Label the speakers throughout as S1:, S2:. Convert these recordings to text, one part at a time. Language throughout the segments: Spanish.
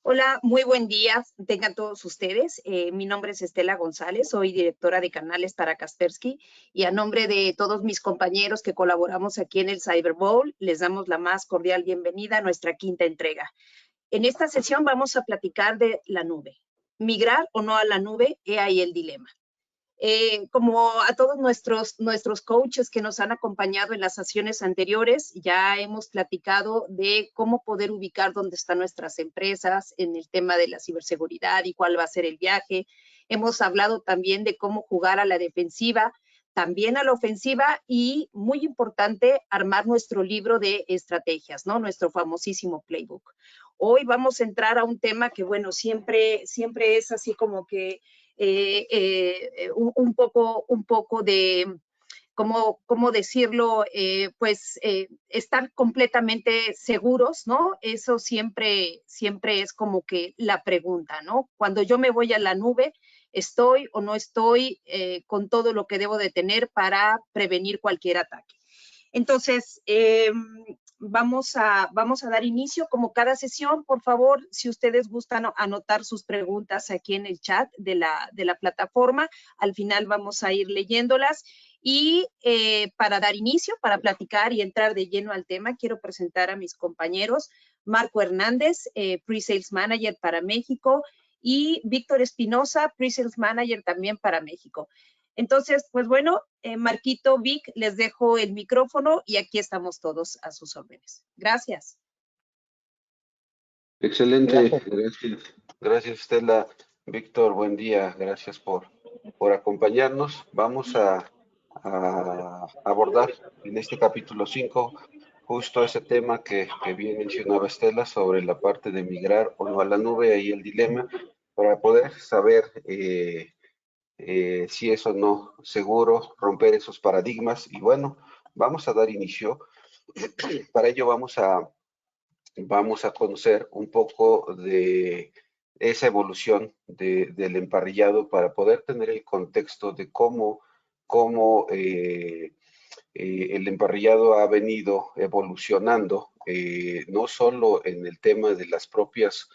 S1: Hola, muy buen día. Tengan todos ustedes. Mi nombre es Estela González, soy directora de canales para Kaspersky y a nombre de todos mis compañeros que colaboramos aquí en el Cyber Bowl, les damos la más cordial bienvenida a nuestra quinta entrega. En esta sesión vamos a platicar de la nube. Migrar o no a la nube, he ahí el dilema. Como a todos nuestros coaches que nos han acompañado en las sesiones anteriores, ya hemos platicado de cómo poder ubicar dónde están nuestras empresas en el tema de la ciberseguridad y cuál va a ser el viaje. Hemos hablado también de cómo jugar a la defensiva, también a la ofensiva y, muy importante, armar nuestro libro de estrategias, ¿no? Nuestro famosísimo playbook. Hoy vamos a entrar a un tema que, bueno, siempre es así como que un poco de, ¿cómo decirlo? Estar completamente seguros, ¿no? Eso siempre es como que la pregunta, ¿no? Cuando yo me voy a la nube, ¿estoy o no estoy con todo lo que debo de tener para prevenir cualquier ataque? Entonces, vamos a dar inicio. Como cada sesión, por favor, si ustedes gustan anotar sus preguntas aquí en el chat de la plataforma, al final vamos a ir leyéndolas. Y para dar inicio, para platicar y entrar de lleno al tema, quiero presentar a mis compañeros, Marco Hernández, Pre-Sales Manager para México, y Víctor Espinosa, Pre-Sales Manager también para México. Entonces, pues bueno, Marquito, Vic, les dejo el micrófono y aquí estamos todos a sus órdenes. Gracias.
S2: Excelente, gracias Estela. Víctor, buen día, gracias por acompañarnos. Vamos a abordar en este capítulo 5 justo ese tema que bien mencionaba Estela sobre la parte de migrar o no a la nube y el dilema para poder saber si es o no seguro romper esos paradigmas. Y bueno, vamos a dar inicio. Para ello vamos a conocer un poco de esa evolución del emparrillado para poder tener el contexto de cómo el emparrillado ha venido evolucionando, no solo en el tema de las propias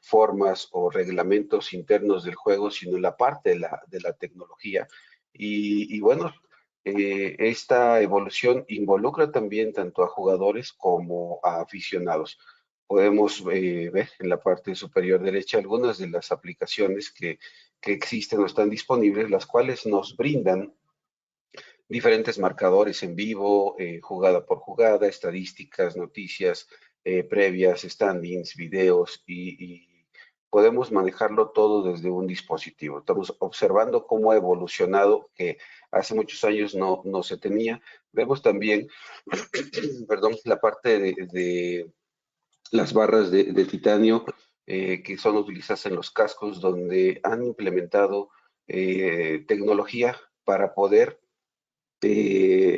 S2: formas o reglamentos internos del juego, sino en la parte de la tecnología. Y bueno, esta evolución involucra también tanto a jugadores como a aficionados. Podemos ver en la parte superior derecha algunas de las aplicaciones que existen o están disponibles, las cuales nos brindan diferentes marcadores en vivo, jugada por jugada, estadísticas, noticias previas, standings, videos y podemos manejarlo todo desde un dispositivo. Estamos observando cómo ha evolucionado, que hace muchos años no se tenía. Vemos también, perdón, la parte de las barras de titanio que son utilizadas en los cascos, donde han implementado tecnología para poder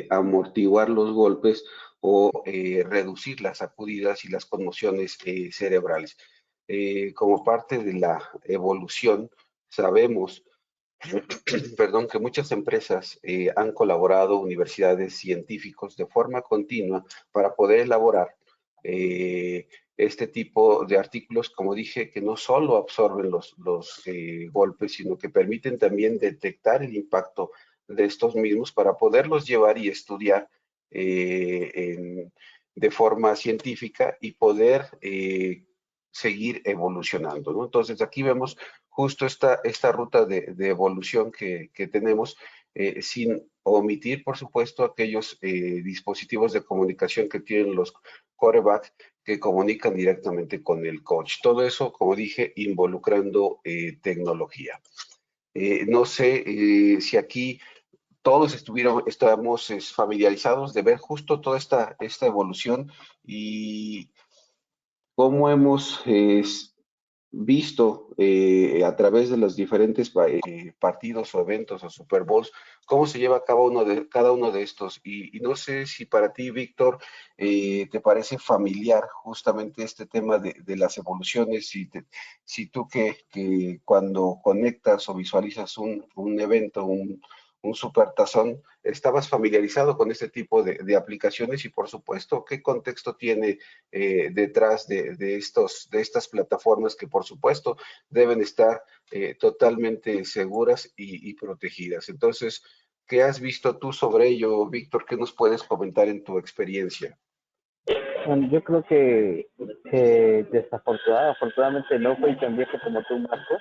S2: amortiguar los golpes o reducir las sacudidas y las conmociones cerebrales. Como parte de la evolución, sabemos, perdón, que muchas empresas han colaborado, universidades, científicos, de forma continua para poder elaborar este tipo de artículos, como dije, que no solo absorben los golpes, sino que permiten también detectar el impacto de estos mismos para poderlos llevar y estudiar de forma científica y poder seguir evolucionando, ¿no? Entonces aquí vemos justo esta ruta de evolución que tenemos, sin omitir, por supuesto, aquellos dispositivos de comunicación que tienen los quarterbacks que comunican directamente con el coach. Todo eso, como dije, involucrando tecnología. No sé si aquí todos estamos familiarizados de ver justo toda esta evolución y cómo hemos visto a través de los diferentes partidos o eventos o Super Bowls, cómo se lleva a cabo cada uno de estos. Y no sé si para ti, Víctor, te parece familiar justamente este tema de las evoluciones, si tú que cuando conectas o visualizas un evento, un supertazón, estabas familiarizado con este tipo de aplicaciones y por supuesto, ¿qué contexto tiene detrás de estas plataformas que por supuesto deben estar totalmente seguras y protegidas? Entonces, ¿qué has visto tú sobre ello, Víctor? ¿Qué nos puedes comentar en tu experiencia?
S3: Bueno, yo creo afortunadamente no fui tan viejo como tú, Marco.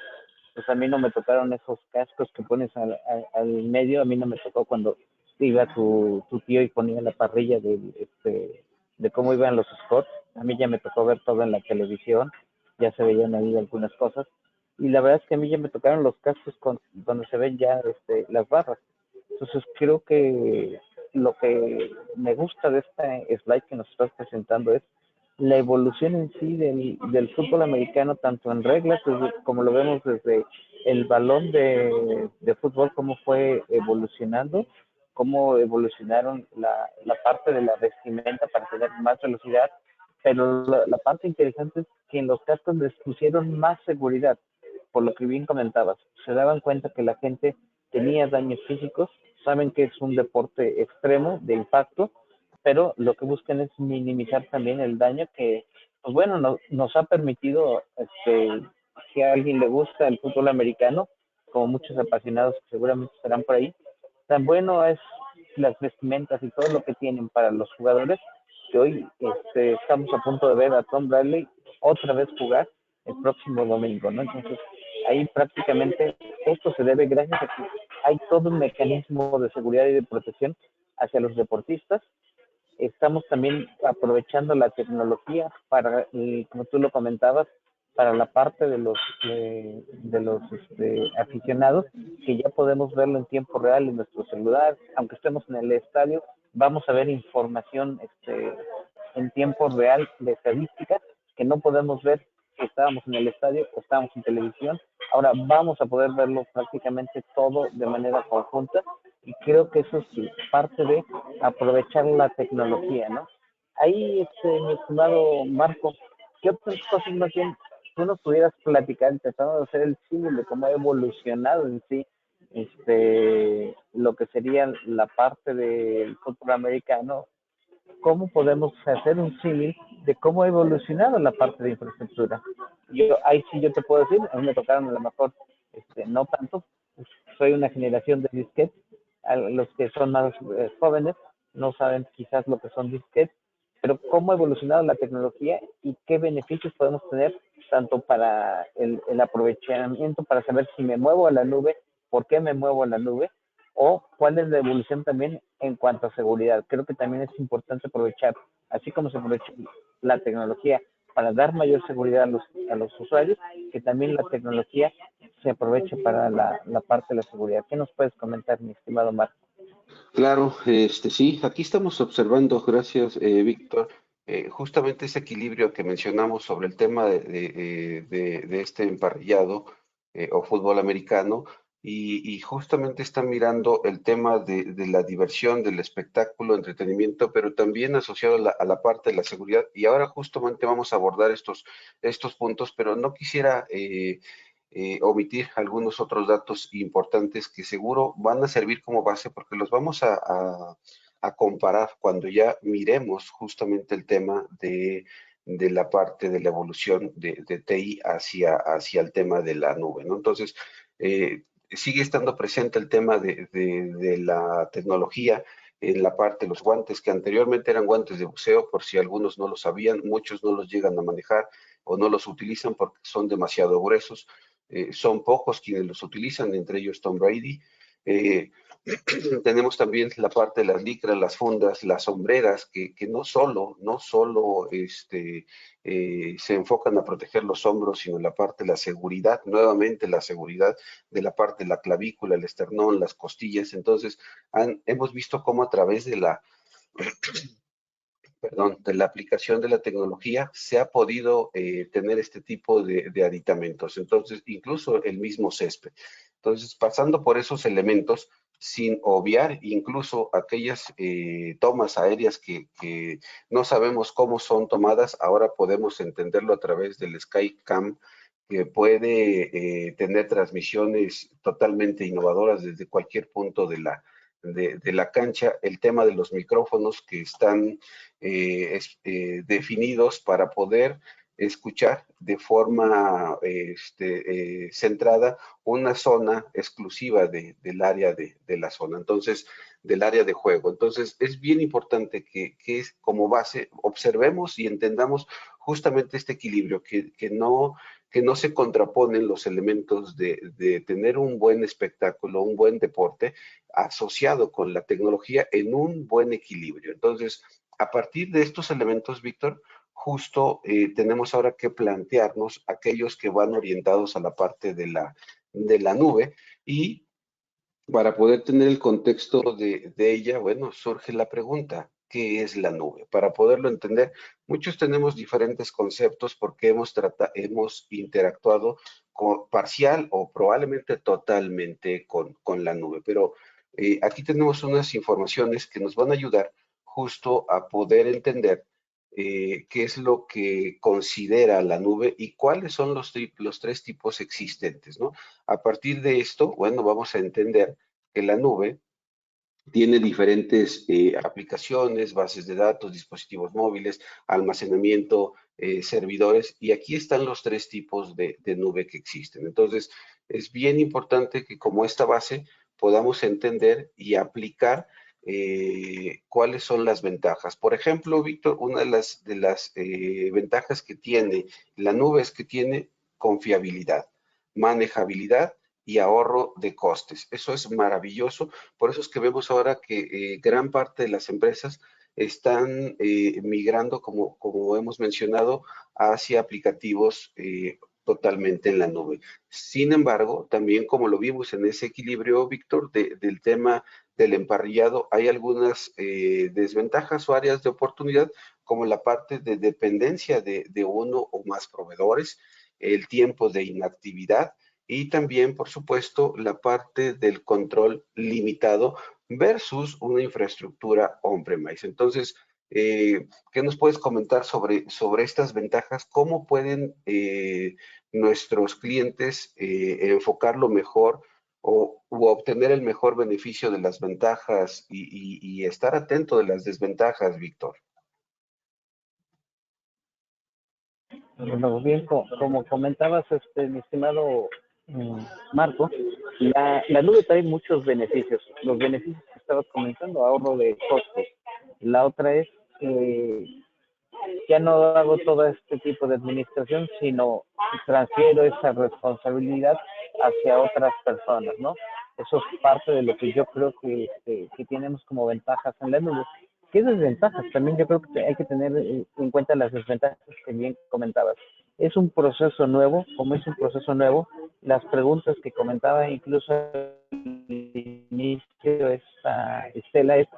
S3: Pues a mí no me tocaron esos cascos que pones al medio, a mí no me tocó cuando iba tu tío y ponía la parrilla de cómo iban los spots. A mí ya me tocó ver todo en la televisión, ya se veían ahí algunas cosas. Y la verdad es que a mí ya me tocaron los cascos donde se ven ya las barras. Entonces creo que lo que me gusta de este slide que nos estás presentando es la evolución en sí del fútbol americano, tanto en reglas como lo vemos desde el balón de fútbol, cómo fue evolucionando, cómo evolucionaron la parte de la vestimenta para tener más velocidad, pero la parte interesante es que en los cascos les pusieron más seguridad, por lo que bien comentabas, se daban cuenta que la gente tenía daños físicos, saben que es un deporte extremo de impacto, pero lo que buscan es minimizar también el daño que, pues bueno, nos ha permitido, si a alguien le gusta el fútbol americano, como muchos apasionados que seguramente estarán por ahí, tan bueno es las vestimentas y todo lo que tienen para los jugadores, que hoy estamos a punto de ver a Tom Bradley otra vez jugar el próximo domingo, ¿no? Entonces, ahí prácticamente esto se debe gracias a que hay todo un mecanismo de seguridad y de protección hacia los deportistas. Estamos también aprovechando la tecnología para, como tú lo comentabas, para la parte de los aficionados, que ya podemos verlo en tiempo real en nuestro celular, aunque estemos en el estadio, vamos a ver información en tiempo real de estadísticas que no podemos ver si estábamos en el estadio o estábamos en televisión. Ahora vamos a poder verlo prácticamente todo de manera conjunta y creo que eso es parte de aprovechar la tecnología, ¿no? Ahí, mi estimado Marco, ¿qué otras cosas más bien tú nos pudieras platicar, intentando de hacer el símil de cómo ha evolucionado en sí lo que sería la parte del fútbol americano? ¿Cómo podemos hacer un símil de cómo ha evolucionado la parte de infraestructura? Ahí sí yo te puedo decir, a mí me tocaron a lo mejor, no tanto, soy una generación de disquetes, a los que son más jóvenes no saben quizás lo que son disquetes, pero cómo ha evolucionado la tecnología y qué beneficios podemos tener tanto para el aprovechamiento, para saber si me muevo a la nube, por qué me muevo a la nube, o cuál es la evolución también en cuanto a seguridad. Creo que también es importante aprovechar, así como se aprovecha la tecnología para dar mayor seguridad a los usuarios, que también la tecnología se aproveche para la parte de la seguridad. ¿Qué nos puedes comentar, mi estimado Marco?
S2: Claro, sí, aquí estamos observando, gracias, Víctor, justamente ese equilibrio que mencionamos sobre el tema de este emparrillado o fútbol americano y justamente está mirando el tema de la diversión, del espectáculo, entretenimiento, pero también asociado a la parte de la seguridad. Y ahora justamente vamos a abordar estos puntos, pero no quisiera omitir algunos otros datos importantes que seguro van a servir como base porque los vamos a comparar cuando ya miremos justamente el tema de la parte de la evolución de TI hacia el tema de la nube, ¿no? Entonces, sigue estando presente el tema de la tecnología en la parte de los guantes, que anteriormente eran guantes de buceo, por si algunos no lo sabían, muchos no los llegan a manejar o no los utilizan porque son demasiado gruesos. Son pocos quienes los utilizan, entre ellos Tom Brady. Eh, tenemos también la parte de las licras, las fundas, las sombreras, que no solo se enfocan a proteger los hombros, sino la parte de la seguridad, nuevamente la seguridad de la parte de la clavícula, el esternón, las costillas. Entonces, hemos visto cómo a través de la aplicación de la tecnología se ha podido tener este tipo de aditamentos. Entonces, incluso el mismo césped. Entonces, pasando por esos elementos, sin obviar incluso aquellas tomas aéreas que no sabemos cómo son tomadas, ahora podemos entenderlo a través del Skycam que puede tener transmisiones totalmente innovadoras desde cualquier punto de la cancha. El tema de los micrófonos que están definidos para poder escuchar de forma centrada una zona exclusiva del área de la zona, entonces, del área de juego. Entonces, es bien importante que como base observemos y entendamos justamente este equilibrio, que no se contraponen los elementos de tener un buen espectáculo, un buen deporte asociado con la tecnología en un buen equilibrio. Entonces, a partir de estos elementos, Víctor, justo tenemos ahora que plantearnos aquellos que van orientados a la parte de la nube, y para poder tener el contexto de ella, bueno, surge la pregunta, ¿qué es la nube? Para poderlo entender, muchos tenemos diferentes conceptos porque hemos interactuado parcial o probablemente totalmente con la nube, pero aquí tenemos unas informaciones que nos van a ayudar justo a poder entender qué es lo que considera la nube y cuáles son los tres tipos existentes, ¿no? A partir de esto, bueno, vamos a entender que la nube tiene diferentes aplicaciones, bases de datos, dispositivos móviles, almacenamiento, servidores, y aquí están los tres tipos de nube que existen. Entonces, es bien importante que como esta base podamos entender y aplicar cuáles son las ventajas. Por ejemplo, Víctor, una de las ventajas que tiene la nube es que tiene confiabilidad, manejabilidad y ahorro de costes. Eso es maravilloso. Por eso es que vemos ahora que gran parte de las empresas están migrando, como hemos mencionado, hacia aplicativos totalmente en la nube. Sin embargo, también como lo vimos en ese equilibrio, Víctor, del tema del emparrillado, hay algunas desventajas o áreas de oportunidad, como la parte de dependencia de uno o más proveedores, el tiempo de inactividad, y también, por supuesto, la parte del control limitado versus una infraestructura on-premise. Entonces, ¿qué nos puedes comentar sobre estas ventajas? ¿Cómo pueden nuestros clientes enfocarlo mejor u obtener el mejor beneficio de las ventajas y estar atento de las desventajas, Víctor?
S3: Bueno, bien, como comentabas, mi estimado Marco, la nube trae muchos beneficios. Los beneficios que estabas comentando, ahorro de costos. La otra es ya no hago todo este tipo de administración, sino transfiero esa responsabilidad hacia otras personas, ¿no? Eso es parte de lo que yo creo que tenemos como ventajas en la nube. ¿Qué desventajas? También yo creo que hay que tener en cuenta las desventajas que bien comentabas. Es un proceso nuevo, como es un proceso nuevo, las preguntas que comentaba incluso al inicio esta Estela es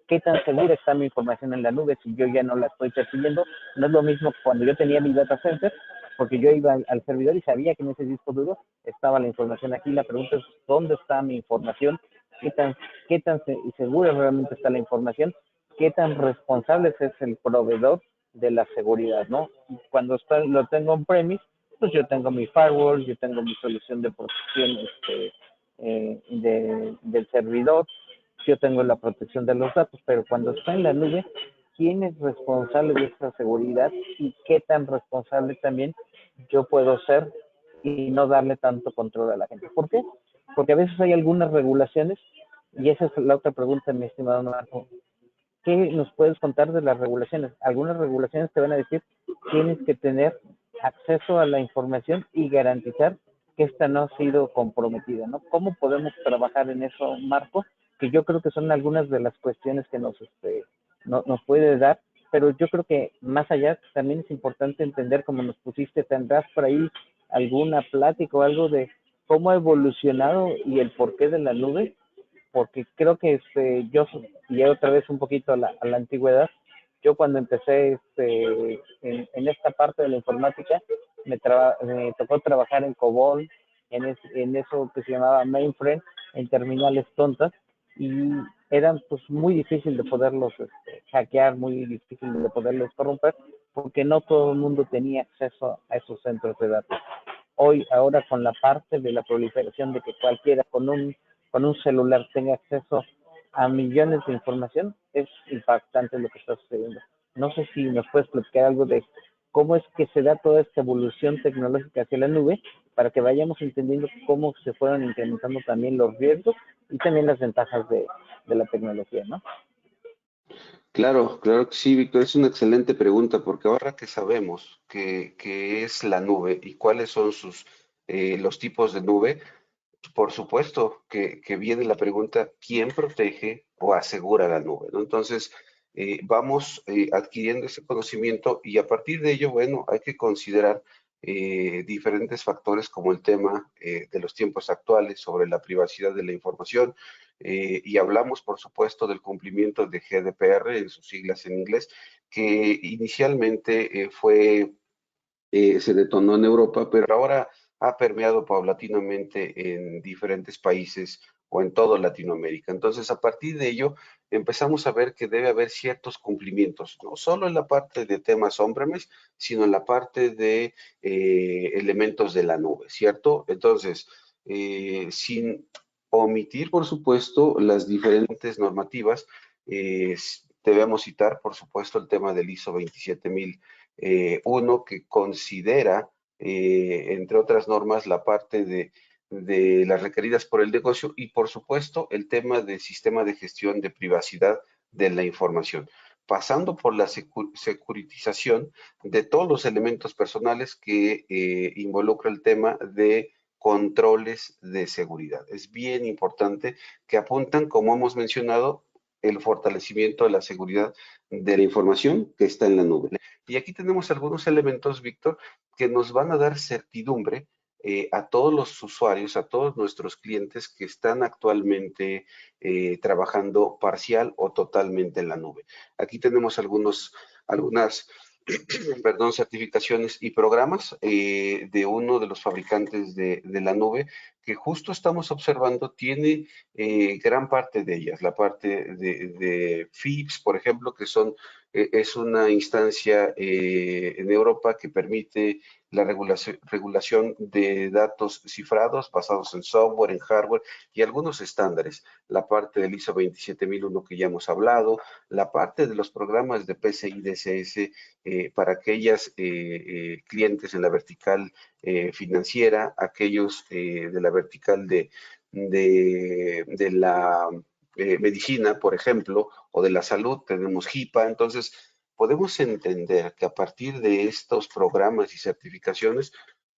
S3: qué tan segura está mi información en la nube si yo ya no la estoy percibiendo. No es lo mismo cuando yo tenía mi data center, porque yo iba al servidor y sabía que en ese disco duro estaba la información. Aquí la pregunta es, ¿dónde está mi información? ¿Qué tan segura realmente está la información? ¿Qué tan responsable es el proveedor de la seguridad, no? Cuando lo tengo on-premise, pues yo tengo mi firewall, yo tengo mi solución de protección del servidor, yo tengo la protección de los datos, pero cuando está en la nube, ¿quién es responsable de esa seguridad y qué tan responsable también yo puedo ser y no darle tanto control a la gente? ¿Por qué? Porque a veces hay algunas regulaciones, y esa es la otra pregunta, mi estimado Marco. ¿Qué nos puedes contar de las regulaciones? Algunas regulaciones te van a decir tienes que tener acceso a la información y garantizar que esta no ha sido comprometida, ¿no? ¿Cómo podemos trabajar en eso, Marco? Que yo creo que son algunas de las cuestiones que nos puede dar, pero yo creo que más allá también es importante entender, como nos pusiste, tendrás por ahí alguna plática o algo de cómo ha evolucionado y el porqué de la nube, porque creo que yo, y otra vez un poquito a la antigüedad, yo cuando empecé en esta parte de la informática, me tocó trabajar en COBOL, en eso que se llamaba mainframe, en terminales tontas, y eran pues muy difícil de poderlos hackear, muy difícil de poderlos corromper, porque no todo el mundo tenía acceso a esos centros de datos. ahora con la parte de la proliferación de que cualquiera con un celular tenga acceso a millones de información, es impactante lo que está sucediendo. No sé si nos puedes platicar algo de cómo es que se da toda esta evolución tecnológica hacia la nube, para que vayamos entendiendo cómo se fueron incrementando también los riesgos y también las ventajas de la tecnología, ¿no?
S2: Claro, claro que sí, Víctor, es una excelente pregunta porque ahora que sabemos qué es la nube y cuáles son los tipos de nube, por supuesto que viene la pregunta, ¿quién protege o asegura la nube? ¿No? Entonces, vamos adquiriendo ese conocimiento y a partir de ello, bueno, hay que considerar diferentes factores como el tema de los tiempos actuales sobre la privacidad de la información y hablamos, por supuesto, del cumplimiento de GDPR en sus siglas en inglés, que inicialmente se detonó en Europa, pero ahora ha permeado paulatinamente en diferentes países o en toda Latinoamérica. Entonces, a partir de ello, empezamos a ver que debe haber ciertos cumplimientos, no solo en la parte de temas on-premise, sino en la parte de elementos de la nube, ¿cierto? Entonces, sin omitir, por supuesto, las diferentes normativas, debemos citar, por supuesto, el tema del ISO 27000 uno que considera, entre otras normas, la parte de las requeridas por el negocio y, por supuesto, el tema del sistema de gestión de privacidad de la información, pasando por la securitización de todos los elementos personales que involucra el tema de controles de seguridad. Es bien importante que apuntan, como hemos mencionado, el fortalecimiento de la seguridad de la información que está en la nube. Y aquí tenemos algunos elementos, Víctor, que nos van a dar certidumbre a todos los usuarios, a todos nuestros clientes que están actualmente trabajando parcial o totalmente en la nube. Aquí tenemos algunas perdón, certificaciones y programas de uno de los fabricantes de la nube que justo estamos observando tiene gran parte de ellas, la parte de FIPS, por ejemplo, que es una instancia en Europa que permite la regulación de datos cifrados basados en software, en hardware y algunos estándares. La parte del ISO 27001 que ya hemos hablado, la parte de los programas de PCI DSS para aquellas clientes en la vertical financiera, aquellos de la vertical de la medicina, por ejemplo, o de la salud, tenemos HIPAA. Entonces, podemos entender que a partir de estos programas y certificaciones,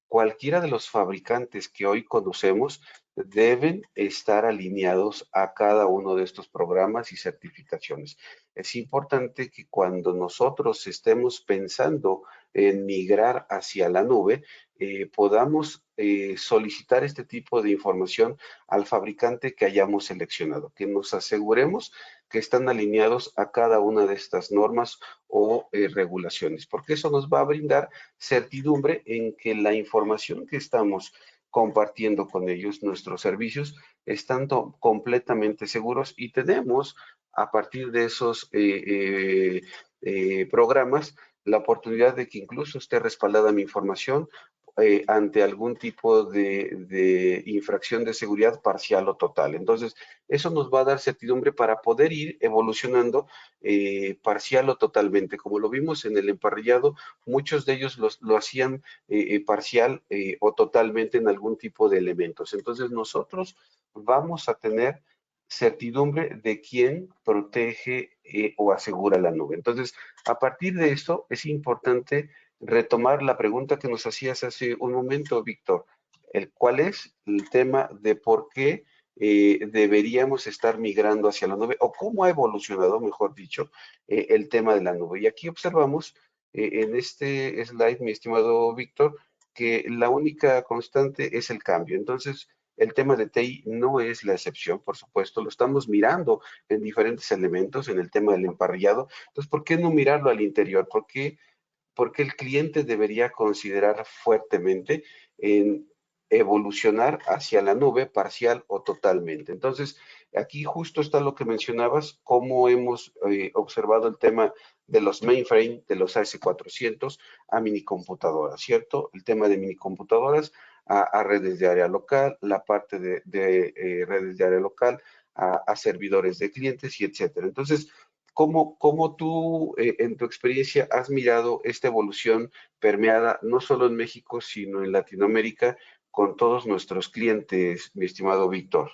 S2: cualquiera de los fabricantes que hoy conocemos deben estar alineados a cada uno de estos programas y certificaciones. Es importante que cuando nosotros estemos pensando en migrar hacia la nube, podamos solicitar este tipo de información al fabricante que hayamos seleccionado, que nos aseguremos que están alineados a cada una de estas normas o regulaciones, porque eso nos va a brindar certidumbre en que la información que estamos compartiendo con ellos, nuestros servicios, están completamente seguros y tenemos a partir de esos programas la oportunidad de que incluso esté respaldada mi información ante algún tipo de infracción de seguridad parcial o total. Entonces, eso nos va a dar certidumbre para poder ir evolucionando parcial o totalmente. Como lo vimos en el emparrillado, muchos de ellos lo hacían parcial o totalmente en algún tipo de elementos. Entonces, nosotros vamos a tener certidumbre de quién protege o asegura la nube. Entonces, a partir de esto, es importante retomar la pregunta que nos hacías hace un momento, Víctor. ¿Cuál es el tema de por qué deberíamos estar migrando hacia la nube o cómo ha evolucionado, mejor dicho, el tema de la nube? Y aquí observamos en este slide, mi estimado Víctor, que la única constante es el cambio. Entonces, el tema de TI no es la excepción, por supuesto, lo estamos mirando en diferentes elementos, en el tema del emparrillado. Entonces, ¿por qué no mirarlo al interior? Porque el cliente debería considerar fuertemente en evolucionar hacia la nube parcial o totalmente. Entonces, aquí justo está lo que mencionabas, cómo hemos observado el tema de los mainframe, de los AS400 a minicomputadoras, ¿cierto? El tema de minicomputadoras a redes de área local, la parte de redes de área local, a servidores de clientes y etcétera. Entonces, ¿cómo tú en tu experiencia has mirado esta evolución permeada no solo en México, sino en Latinoamérica con todos nuestros clientes, mi estimado Víctor?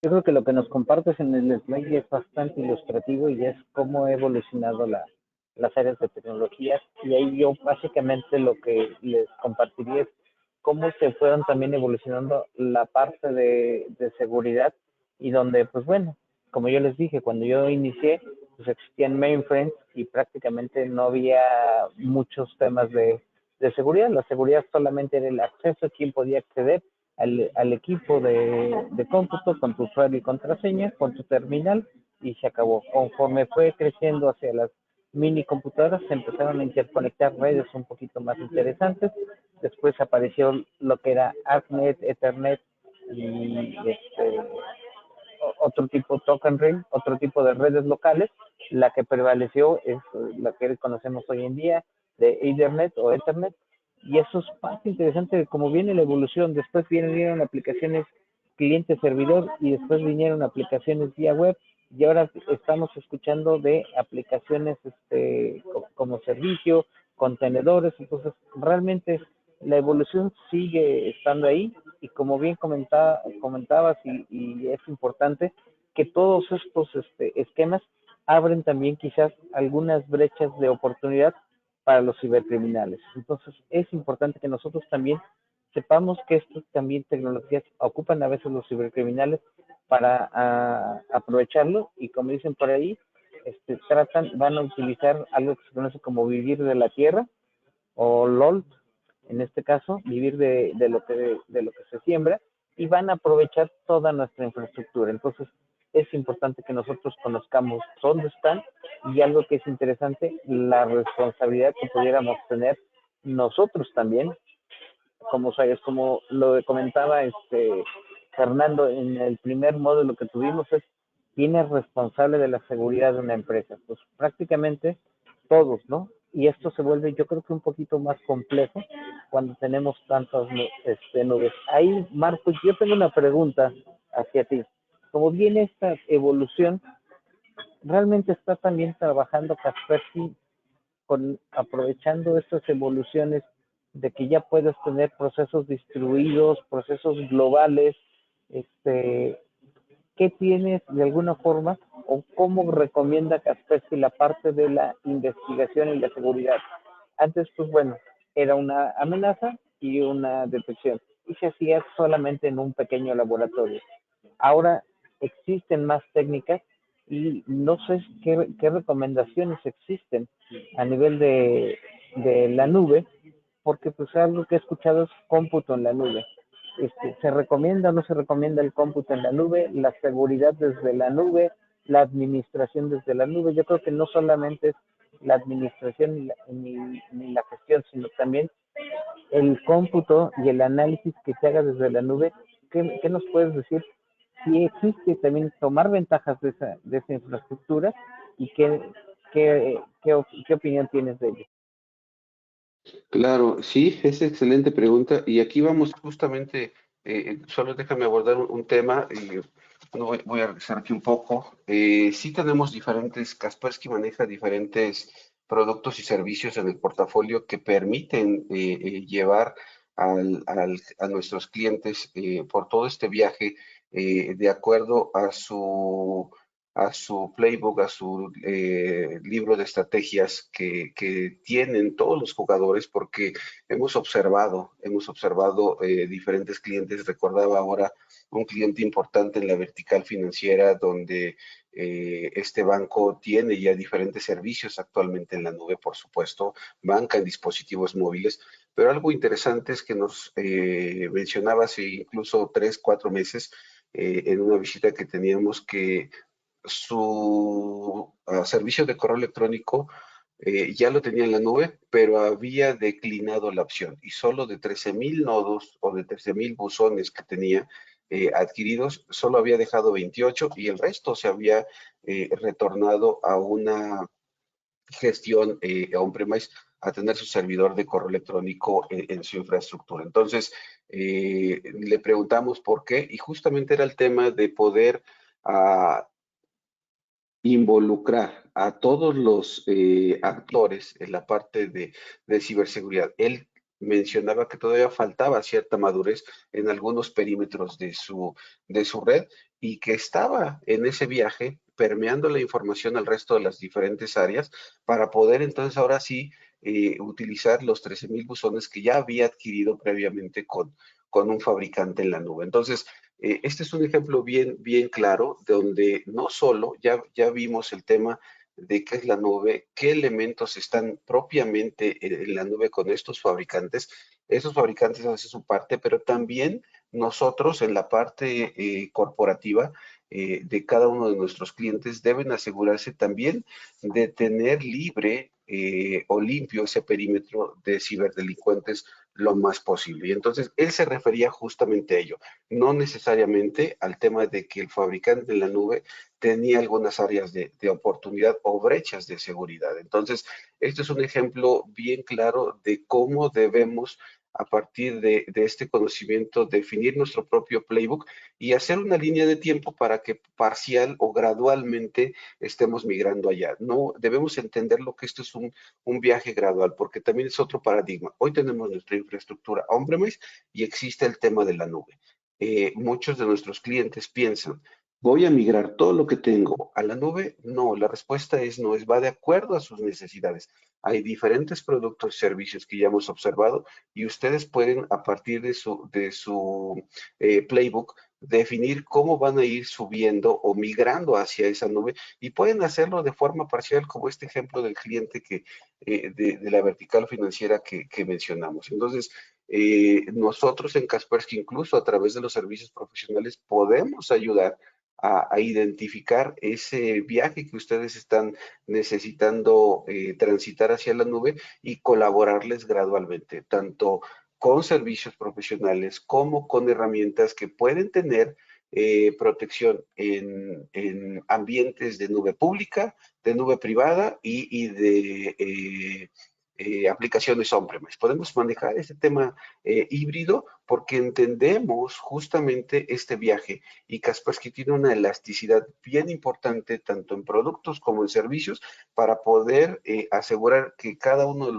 S3: Yo creo que lo que nos compartes en el slide es bastante ilustrativo y es cómo ha evolucionado las áreas de tecnología. Y ahí yo básicamente lo que les compartiría es cómo se fueron también evolucionando la parte de seguridad y donde, pues bueno, como yo les dije, cuando yo inicié, pues existían mainframes y prácticamente no había muchos temas de seguridad. La seguridad solamente era el acceso, quién podía acceder al equipo de cómputo con tu usuario y contraseña, con tu terminal y se acabó. Conforme fue creciendo hacia las mini computadoras, se empezaron a interconectar redes un poquito más interesantes. Después apareció lo que era ARPANET, Ethernet y otro tipo token ring, otro tipo de redes locales. La que prevaleció es la que conocemos hoy en día de Ethernet o Ethernet, y eso es parte interesante de cómo viene la evolución. Después vinieron aplicaciones cliente-servidor y después vinieron aplicaciones vía web y ahora estamos escuchando de aplicaciones como servicio, contenedores. Entonces realmente la evolución sigue estando ahí y como bien comentabas y es importante que todos estos esquemas abren también quizás algunas brechas de oportunidad para los cibercriminales. Entonces, es importante que nosotros también sepamos que estas también tecnologías ocupan a veces los cibercriminales para aprovecharlo y como dicen por ahí, van a utilizar algo que se conoce como vivir de la tierra o LOL, en este caso, vivir de lo que se siembra y van a aprovechar toda nuestra infraestructura. Entonces, es importante que nosotros conozcamos dónde están y algo que es interesante, la responsabilidad que pudiéramos tener nosotros también como usuarios, como lo comentaba Fernando en el primer módulo que tuvimos, es quién es responsable de la seguridad de una empresa. Pues prácticamente todos, ¿no? Y esto se vuelve, yo creo que un poquito más complejo cuando tenemos tantas nubes. Ahí, Marcos, yo tengo una pregunta hacia ti. Como viene esta evolución, ¿realmente está también trabajando Kaspersky aprovechando estas evoluciones de que ya puedes tener procesos distribuidos, procesos globales, ¿qué tienes de alguna forma o cómo recomienda Kaspersky la parte de la investigación y la seguridad? Antes, pues bueno, era una amenaza y una detección y se hacía solamente en un pequeño laboratorio. Ahora existen más técnicas y no sé qué recomendaciones existen a nivel de la nube, porque pues algo que he escuchado es cómputo en la nube. ¿Se recomienda o no se recomienda el cómputo en la nube, la seguridad desde la nube, la administración desde la nube? Yo creo que no solamente es la administración ni la gestión, sino también el cómputo y el análisis que se haga desde la nube. ¿Qué nos puedes decir? Si existe también tomar ventajas de esa infraestructura y qué opinión tienes de ello.
S2: Claro, sí, es excelente pregunta. Y aquí vamos justamente, solo déjame abordar un tema y voy a regresar aquí un poco. Sí tenemos diferentes, Kaspersky maneja diferentes productos y servicios en el portafolio que permiten llevar a nuestros clientes por todo este viaje de acuerdo a su playbook, a su libro de estrategias que tienen todos los jugadores, porque hemos observado diferentes clientes. Recordaba ahora un cliente importante en la vertical financiera donde este banco tiene ya diferentes servicios actualmente en la nube, por supuesto, banca en dispositivos móviles, pero algo interesante es que nos mencionaba hace incluso 3, 4 meses en una visita que teníamos que su servicio de correo electrónico ya lo tenía en la nube, pero había declinado la opción y solo de 13,000 nodos o de 13,000 buzones que tenía adquiridos, solo había dejado 28 y el resto se había retornado a una gestión on-premise, a tener su servidor de correo electrónico en su infraestructura. Entonces, le preguntamos por qué y justamente era el tema de poder involucrar a todos los actores en la parte de ciberseguridad. Él mencionaba que todavía faltaba cierta madurez en algunos perímetros de su red y que estaba en ese viaje permeando la información al resto de las diferentes áreas para poder entonces ahora sí utilizar los 13,000 buzones que ya había adquirido previamente con un fabricante en la nube. Entonces, este es un ejemplo bien claro, donde no solo ya vimos el tema de qué es la nube, qué elementos están propiamente en la nube con estos fabricantes. Esos fabricantes hacen su parte, pero también nosotros en la parte corporativa de cada uno de nuestros clientes deben asegurarse también de tener libre o limpio ese perímetro de ciberdelincuentes lo más posible. Y entonces él se refería justamente a ello, no necesariamente al tema de que el fabricante en la nube tenía algunas áreas de oportunidad o brechas de seguridad. Entonces, este es un ejemplo bien claro de cómo debemos, a partir de este conocimiento, definir nuestro propio playbook y hacer una línea de tiempo para que parcial o gradualmente estemos migrando allá. No debemos entender lo que esto es un viaje gradual, porque también es otro paradigma. Hoy tenemos nuestra infraestructura on-premise y existe el tema de la nube. Muchos de nuestros clientes piensan, ¿voy a migrar todo lo que tengo a la nube? No, la respuesta es no, va de acuerdo a sus necesidades. Hay diferentes productos y servicios que ya hemos observado y ustedes pueden, a partir de su playbook, definir cómo van a ir subiendo o migrando hacia esa nube y pueden hacerlo de forma parcial, como este ejemplo del cliente de la vertical financiera que mencionamos. Entonces, nosotros en Kaspersky, incluso a través de los servicios profesionales, podemos ayudar a identificar ese viaje que ustedes están necesitando transitar hacia la nube y colaborarles gradualmente, tanto con servicios profesionales como con herramientas que pueden tener protección en ambientes de nube pública, de nube privada y de aplicaciones on-premise. Podemos manejar este tema híbrido porque entendemos justamente este viaje y Kaspersky tiene una elasticidad bien importante tanto en productos como en servicios para poder asegurar que cada uno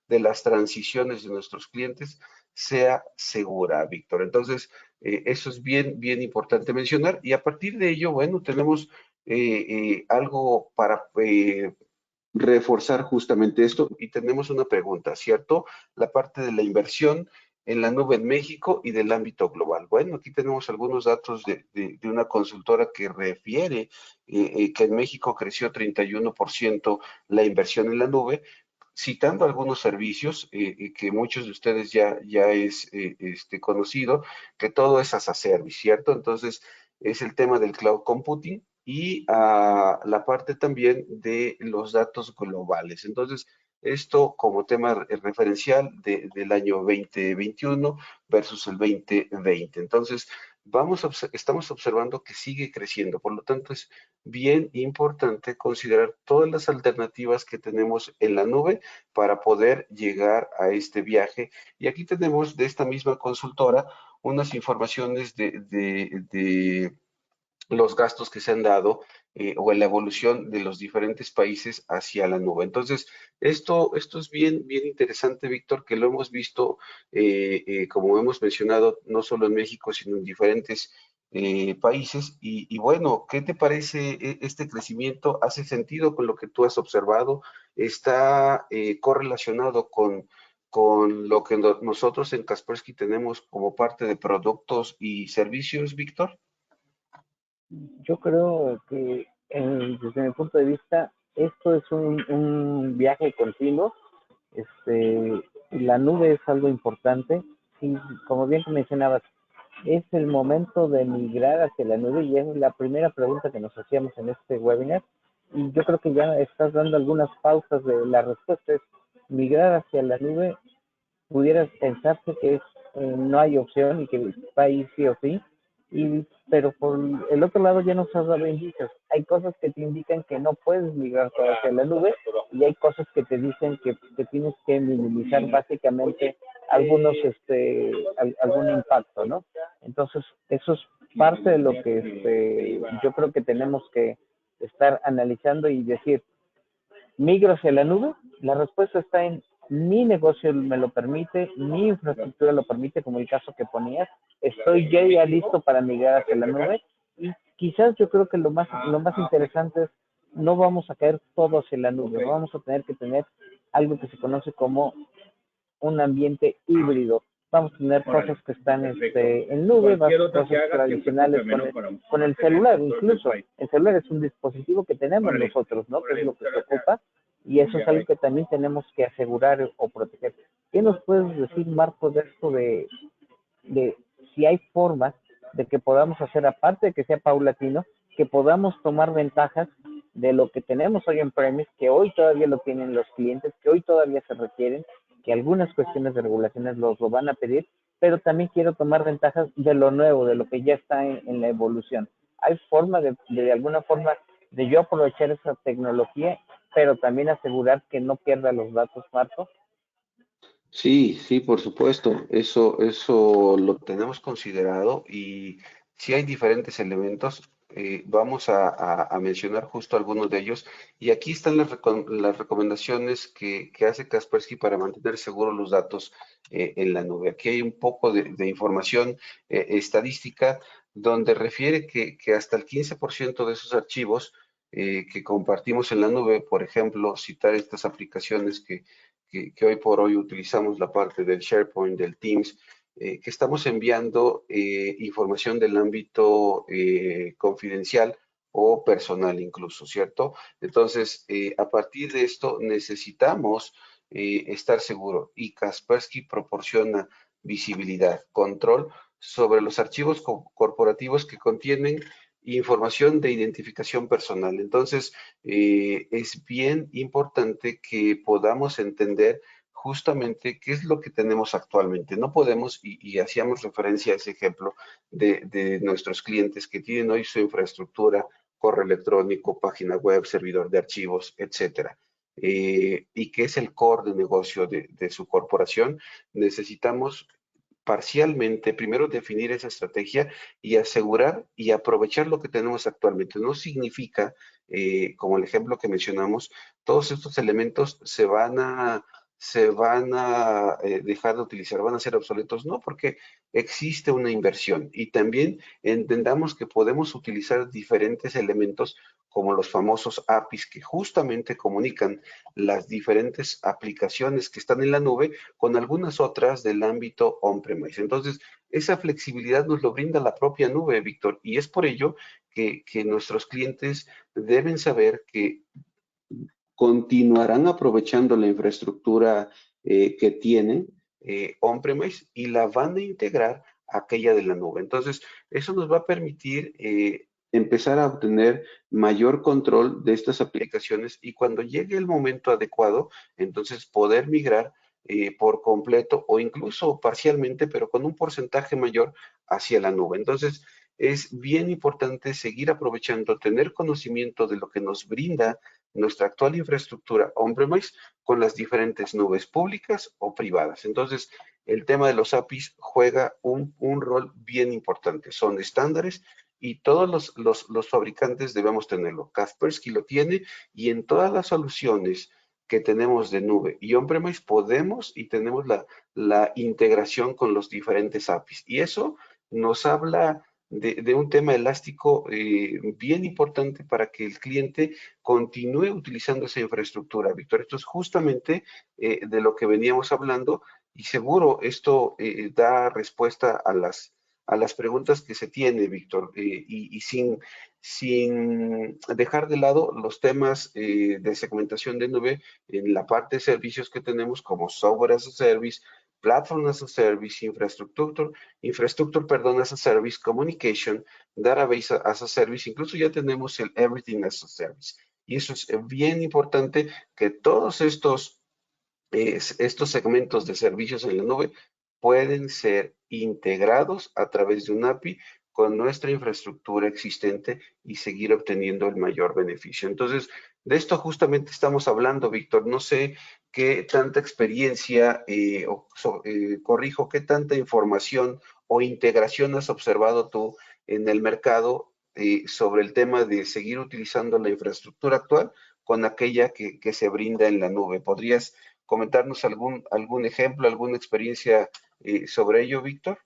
S2: de las transiciones de nuestros clientes sea segura, Víctor. Entonces, eso es bien importante mencionar y a partir de ello, bueno, tenemos algo para reforzar justamente esto y tenemos una pregunta, ¿cierto? La parte de la inversión en la nube en México y del ámbito global. Bueno, aquí tenemos algunos datos de una consultora que refiere que en México creció 31% la inversión en la nube, citando algunos servicios que muchos de ustedes ya es conocido, que todo es as a service, ¿cierto? Entonces, es el tema del cloud computing y la parte también de los datos globales. Entonces, esto como tema referencial del año 2021 versus el 2020. Entonces, estamos observando que sigue creciendo. Por lo tanto, es bien importante considerar todas las alternativas que tenemos en la nube para poder llegar a este viaje. Y aquí tenemos de esta misma consultora unas informaciones de los gastos que se han dado o en la evolución de los diferentes países hacia la nube. Entonces, esto es bien interesante, Víctor, que lo hemos visto, como hemos mencionado, no solo en México, sino en diferentes países. Y bueno, ¿qué te parece este crecimiento? ¿Hace sentido con lo que tú has observado? ¿Está correlacionado con lo que nosotros en Kaspersky tenemos como parte de productos y servicios, Víctor?
S3: Yo creo que desde mi punto de vista, esto es un viaje continuo. La nube es algo importante y como bien mencionabas, es el momento de migrar hacia la nube y es la primera pregunta que nos hacíamos en este webinar. y yo creo que ya estás dando algunas pausas de la respuesta, es migrar hacia la nube. Pudieras pensarse que no hay opción y que va a ir sí o sí, pero por el otro lado ya nos has dado indicios. Hay cosas que te indican que no puedes migrar todo hacia la nube y hay cosas que te dicen que tienes que minimizar básicamente algún impacto, ¿no? Entonces, eso es parte de lo que yo creo que tenemos que estar analizando y decir, ¿migro hacia la nube? La respuesta está en mi negocio me lo permite, mi infraestructura lo permite, como el caso que ponías. Estoy ya listo para migrar hacia la nube y quizás yo creo que lo más interesante es no vamos a caer todo hacia la nube, no vamos a tener que tener algo que se conoce como un ambiente híbrido. Vamos a tener cosas que están en nube, cosas tradicionales con el celular, incluso. El celular es un dispositivo que tenemos nosotros, ¿no? Que es lo que se ocupa, y eso es algo que también tenemos que asegurar o proteger. ¿Qué nos puedes decir, Marco, de esto de si hay formas de que podamos hacer, aparte de que sea paulatino, que podamos tomar ventajas de lo que tenemos hoy en premise, que hoy todavía lo tienen los clientes, que hoy todavía se requieren, que algunas cuestiones de regulaciones lo van a pedir, pero también quiero tomar ventajas de lo nuevo, de lo que ya está en la evolución. ¿Hay forma de alguna forma de yo aprovechar esa tecnología, pero también asegurar que no pierda los datos, Marco?
S2: Sí, sí, por supuesto. Eso lo tenemos considerado y si hay diferentes elementos. Vamos a mencionar justo algunos de ellos. Y aquí están las recomendaciones que hace Kaspersky para mantener seguros los datos en la nube. Aquí hay un poco de información estadística donde refiere que hasta el 15% de esos archivos que compartimos en la nube, por ejemplo, citar estas aplicaciones que hoy por hoy utilizamos la parte del SharePoint, del Teams, que estamos enviando información del ámbito confidencial o personal incluso, ¿cierto? Entonces, a partir de esto necesitamos estar seguro y Kaspersky proporciona visibilidad, control sobre los archivos corporativos que contienen información de identificación personal. Entonces, es bien importante que podamos entender justamente qué es lo que tenemos actualmente. No podemos, y hacíamos referencia a ese ejemplo de nuestros clientes que tienen hoy su infraestructura, correo electrónico, página web, servidor de archivos, etcétera. Y que es el core de negocio de su corporación, necesitamos parcialmente, primero definir esa estrategia y asegurar y aprovechar lo que tenemos actualmente. No significa, como el ejemplo que mencionamos, todos estos elementos se van a dejar de utilizar, van a ser obsoletos, no, porque existe una inversión y también entendamos que podemos utilizar diferentes elementos como los famosos APIs que justamente comunican las diferentes aplicaciones que están en la nube con algunas otras del ámbito on-premise. Entonces, esa flexibilidad nos lo brinda la propia nube, Víctor, y es por ello que nuestros clientes deben saber que continuarán aprovechando la infraestructura que tienen on-premise y la van a integrar a aquella de la nube. Entonces, eso nos va a permitir empezar a obtener mayor control de estas aplicaciones y cuando llegue el momento adecuado, entonces poder migrar por completo o incluso parcialmente, pero con un porcentaje mayor hacia la nube. Entonces, es bien importante seguir aprovechando, tener conocimiento de lo que nos brinda nuestra actual infraestructura on-premise con las diferentes nubes públicas o privadas. Entonces, el tema de los APIs juega un rol bien importante. Son estándares y todos los fabricantes debemos tenerlo. Kaspersky lo tiene y en todas las soluciones que tenemos de nube y on-premise podemos y tenemos la integración con los diferentes APIs. Y eso nos habla de un tema elástico bien importante para que el cliente continúe utilizando esa infraestructura, Víctor. Esto es justamente de lo que veníamos hablando y seguro esto da respuesta a las preguntas que se tiene, Víctor, y sin dejar de lado los temas de segmentación de nube en la parte de servicios que tenemos como Software as a Service, Platform as a Service, Infrastructure, as a Service, Communication, Database as a Service, incluso ya tenemos el Everything as a Service. Y eso es bien importante, que todos estos segmentos de servicios en la nube pueden ser integrados a través de un API con nuestra infraestructura existente y seguir obteniendo el mayor beneficio. Entonces, de esto justamente estamos hablando, Víctor. No sé qué tanta experiencia, corrijo, qué tanta información o integración has observado tú en el mercado sobre el tema de seguir utilizando la infraestructura actual con aquella que se brinda en la nube. ¿Podrías comentarnos algún ejemplo, alguna experiencia sobre ello, Víctor?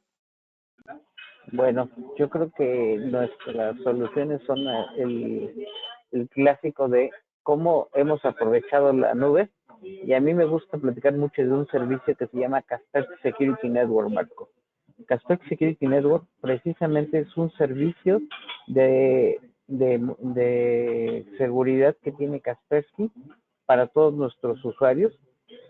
S3: Bueno, yo creo que nuestras soluciones son el clásico de cómo hemos aprovechado la nube. Y a mí me gusta platicar mucho de un servicio que se llama Kaspersky Security Network, Marco. Kaspersky Security Network precisamente es un servicio de seguridad que tiene Kaspersky para todos nuestros usuarios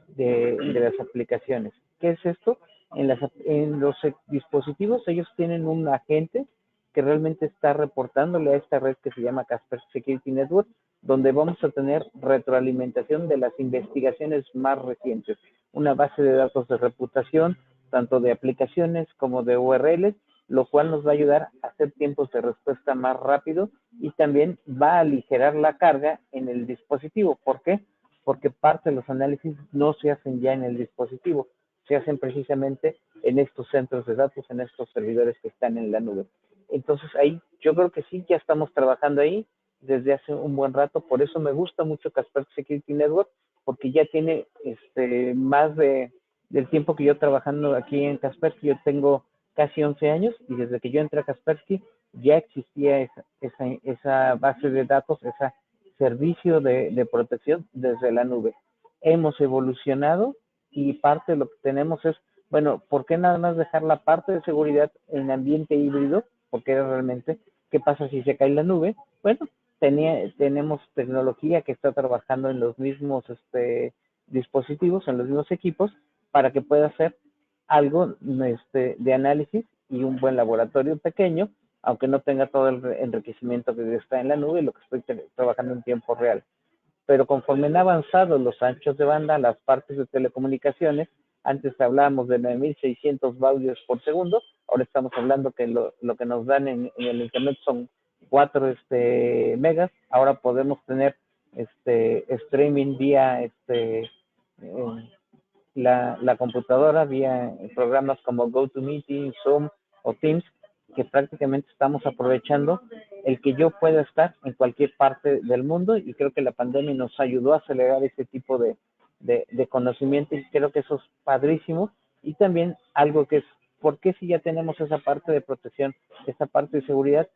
S3: de las aplicaciones. ¿Qué es esto? En los dispositivos ellos tienen un agente que realmente está reportándole a esta red que se llama Kaspersky Security Network, donde vamos a tener retroalimentación de las investigaciones más recientes, una base de datos de reputación, tanto de aplicaciones como de URLs, lo cual nos va a ayudar a hacer tiempos de respuesta más rápido y también va a aligerar la carga en el dispositivo. ¿Por qué? Porque parte de los análisis no se hacen ya en el dispositivo, se hacen precisamente en estos centros de datos, en estos servidores que están en la nube. Entonces ahí yo creo que sí, ya estamos trabajando ahí desde hace un buen rato, por eso me gusta mucho Kaspersky Security Network, porque ya tiene más del tiempo que yo trabajando aquí en Kaspersky. Yo tengo casi 11 años y desde que yo entré a Kaspersky ya existía esa base de datos, ese servicio de protección desde la nube. Hemos evolucionado y parte de lo que tenemos es, bueno, ¿por qué nada más dejar la parte de seguridad en ambiente híbrido? Porque realmente, ¿qué pasa si se cae la nube? Bueno, tenemos tecnología que está trabajando en los mismos dispositivos, en los mismos equipos, para que pueda hacer algo de análisis y un buen laboratorio pequeño, aunque no tenga todo el enriquecimiento que está en la nube, lo que estoy trabajando en tiempo real. Pero conforme han avanzado los anchos de banda, las partes de telecomunicaciones, antes hablábamos de 9.600 baudios por segundo, ahora estamos hablando que lo que nos dan en el internet son 4 megas, ahora podemos tener streaming vía la computadora, vía programas como GoToMeeting, Zoom o Teams, que prácticamente estamos aprovechando el que yo pueda estar en cualquier parte del mundo, y creo que la pandemia nos ayudó a acelerar ese tipo de conocimiento, y creo que eso es padrísimo. Y también algo que es, ¿por qué si ya tenemos esa parte de protección, esa parte de seguridad?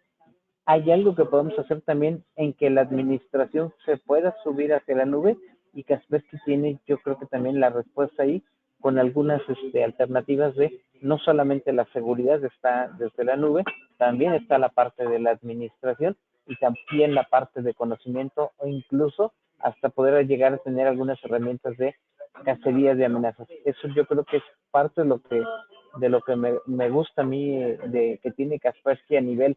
S3: Hay algo que podemos hacer también en que la administración se pueda subir hacia la nube, y Kaspersky tiene, yo creo que también la respuesta ahí, con algunas alternativas de no solamente la seguridad está desde la nube, también está la parte de la administración y también la parte de conocimiento, o incluso hasta poder llegar a tener algunas herramientas de cacería de amenazas. Eso yo creo que es parte de lo que me gusta a mí de que tiene Kaspersky a nivel